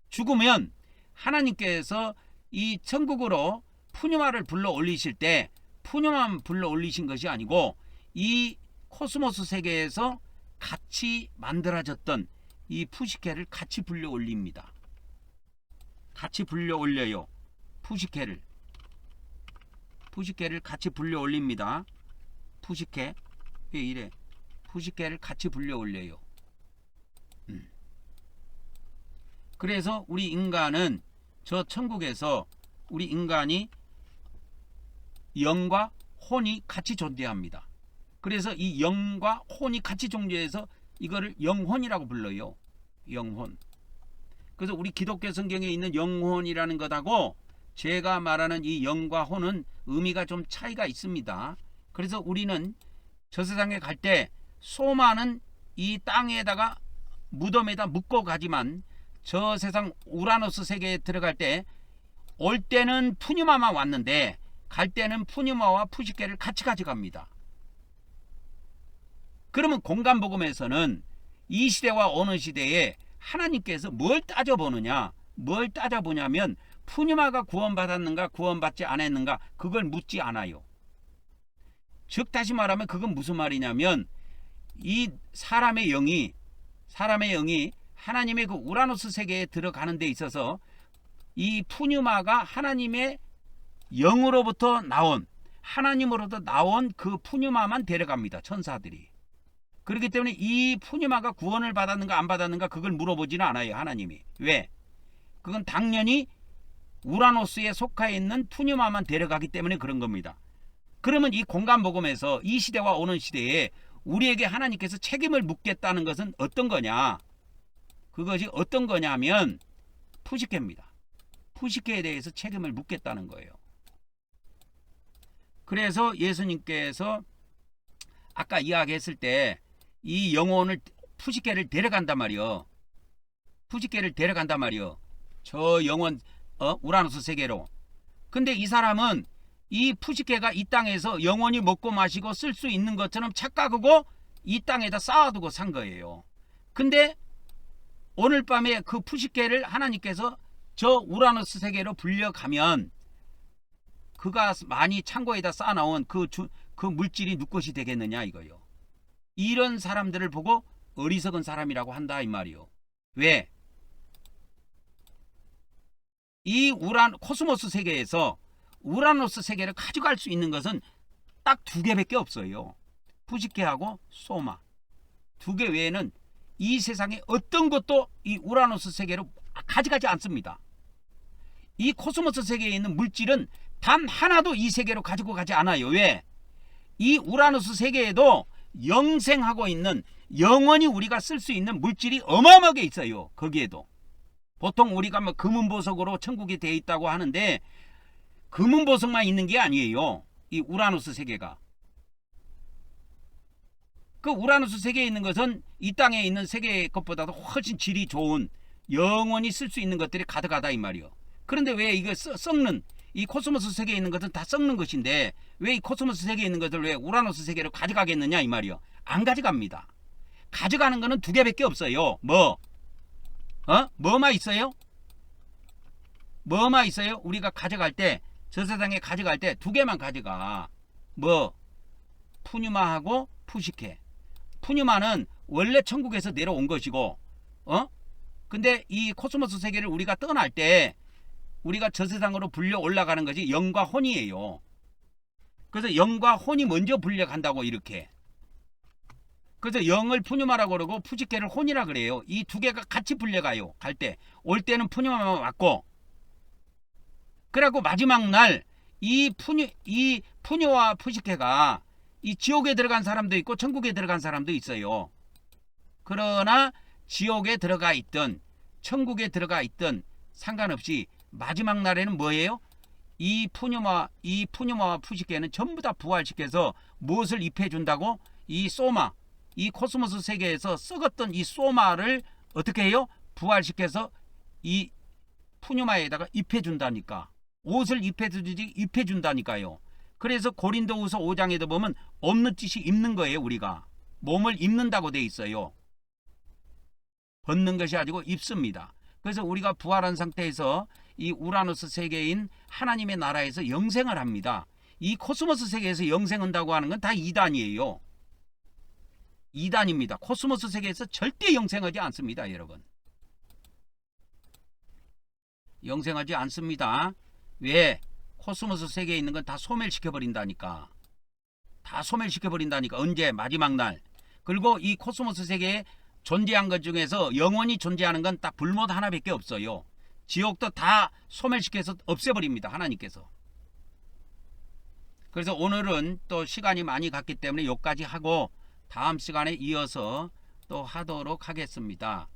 죽으면 하나님께서 이 천국으로 푸뉴마를 불러 올리실 때 푸뉴마만 불러 올리신 것이 아니고 이 코스모스 세계에서 같이 만들어졌던 이 푸시케를 같이 불려 올립니다. 같이 불려 올려요. 푸시케를 같이 불려 올립니다. 푸시케. 왜 이래? 푸시케를 같이 불려 올려요. 그래서 우리 인간은 저 천국에서 우리 인간이 영과 혼이 같이 존재합니다. 그래서 이 영과 혼이 같이 존재해서 이거를 영혼이라고 불러요. 영혼. 그래서 우리 기독교 성경에 있는 영혼이라는 것하고 제가 말하는 이 영과 혼은 의미가 좀 차이가 있습니다. 그래서 우리는 저 세상에 갈 때 소마는 이 땅에다가 무덤에다 묻고 가지만 저 세상 우라노스 세계에 들어갈 때 올 때는 푸뉴마만 왔는데 갈 때는 푸뉴마와 푸시케를 같이 가져갑니다. 그러면 공간복음에서는 이 시대와 어느 시대에 하나님께서 뭘 따져보느냐, 뭘 따져보냐면 푸뉴마가 구원받았는가 구원받지 않았는가 그걸 묻지 않아요. 즉 다시 말하면 그건 무슨 말이냐면 이 사람의 영이 하나님의 그 우라노스 세계에 들어가는 데 있어서 이 푸뉴마가 하나님의 영으로부터 나온 하나님으로부터 나온 그 푸뉴마만 데려갑니다. 천사들이. 그렇기 때문에 이 푸뉴마가 구원을 받았는가 안 받았는가 그걸 물어보지는 않아요. 하나님이. 왜? 그건 당연히 우라노스에 속해 있는 푸뉴마만 데려가기 때문에 그런 겁니다. 그러면 이 공간복음에서 이 시대와 오는 시대에 우리에게 하나님께서 책임을 묻겠다는 것은 어떤 거냐? 그것이 어떤 거냐면 푸시케입니다. 푸시케에 대해서 책임을 묻겠다는 거예요. 그래서 예수님께서 아까 이야기했을 때 이 영혼을 푸시케를 데려간단 말이요. 푸시케를 데려간단 말이요. 저 영혼 우라노스 세계로. 근데 이 사람은 이 푸시케가 이 땅에서 영원히 먹고 마시고 쓸 수 있는 것처럼 착각하고 이 땅에다 쌓아두고 산 거예요. 근데 오늘 밤에 그 푸시케를 하나님께서 저 우라노스 세계로 불려가면 그가 많이 창고에다 쌓아놓은 그 물질이 누구 것이 되겠느냐 이거요. 이런 사람들을 보고 어리석은 사람이라고 한다 이 말이요. 왜? 이 코스모스 세계에서 우라노스 세계를 가져갈 수 있는 것은 딱 두 개밖에 없어요. 푸시케하고 소마. 두 개 외에는 이 세상에 어떤 것도 이 우라노스 세계로 가져가지 않습니다. 이 코스모스 세계에 있는 물질은 단 하나도 이 세계로 가지고 가지 않아요. 왜? 이 우라노스 세계에도 영생하고 있는 영원히 우리가 쓸 수 있는 물질이 어마어마하게 있어요. 거기에도. 보통 우리가 뭐 금은보석으로 천국이 되어 있다고 하는데 금은보석만 있는 게 아니에요. 이 우라노스 세계가. 그 우라노스 세계에 있는 것은 이 땅에 있는 세계 것보다도 훨씬 질이 좋은 영원히 쓸 수 있는 것들이 가득하다 이 말이요. 그런데 왜 이거 썩는 이 코스모스 세계에 있는 것은 다 썩는 것인데 왜 이 코스모스 세계에 있는 것을 왜 우라노스 세계로 가져가겠느냐 이 말이요. 안 가져갑니다. 가져가는 거는 두 개밖에 없어요. 뭐만 있어요? 뭐만 있어요? 우리가 가져갈 때 저 세상에 가져갈 때 두 개만 가져가. 푸뉴마하고 푸시케. 푸뉴마는 원래 천국에서 내려온 것이고 근데 이 코스모스 세계를 우리가 떠날 때 우리가 저 세상으로 불려 올라가는 것이 영과 혼이에요. 그래서 영과 혼이 먼저 불려간다고 이렇게. 그래서 영을 푸뉴마라고 그러고 푸시케를 혼이라 그래요. 이 두 개가 같이 불려가요. 갈 때. 올 때는 푸뉴마만 왔고. 그래갖고 마지막 날 이 푸뉴와 푸시케가 이 지옥에 들어간 사람도 있고 천국에 들어간 사람도 있어요. 그러나 지옥에 들어가 있든 천국에 들어가 있든 상관없이 마지막 날에는 뭐예요? 이 푸뉴마와 푸시케는 전부 다 부활시켜서 무엇을 입혀준다고? 이 소마, 이 코스모스 세계에서 썩었던 이 소마를 어떻게 해요? 부활시켜서 이 푸뉴마에다가 입혀준다니까. 옷을 입혀준다니까요. 그래서 고린도후서 5장에도 보면 없는 짓이 입는 거예요. 우리가 몸을 입는다고 돼 있어요. 벗는 것이 아니고 입습니다. 그래서 우리가 부활한 상태에서 이 우라노스 세계인 하나님의 나라에서 영생을 합니다. 이 코스모스 세계에서 영생한다고 하는 건 다 이단이에요. 이단입니다. 코스모스 세계에서 절대 영생하지 않습니다. 여러분. 영생하지 않습니다. 왜? 코스모스 세계에 있는 건 다 소멸시켜 버린다니까. 다 소멸시켜 버린다니까. 언제? 마지막 날. 그리고 이 코스모스 세계에 존재한 것 중에서 영원히 존재하는 건 딱 불못 하나밖에 없어요. 지옥도 다 소멸시켜서 없애버립니다, 하나님께서. 그래서 오늘은 또 시간이 많이 갔기 때문에 여기까지 하고 다음 시간에 이어서 또 하도록 하겠습니다.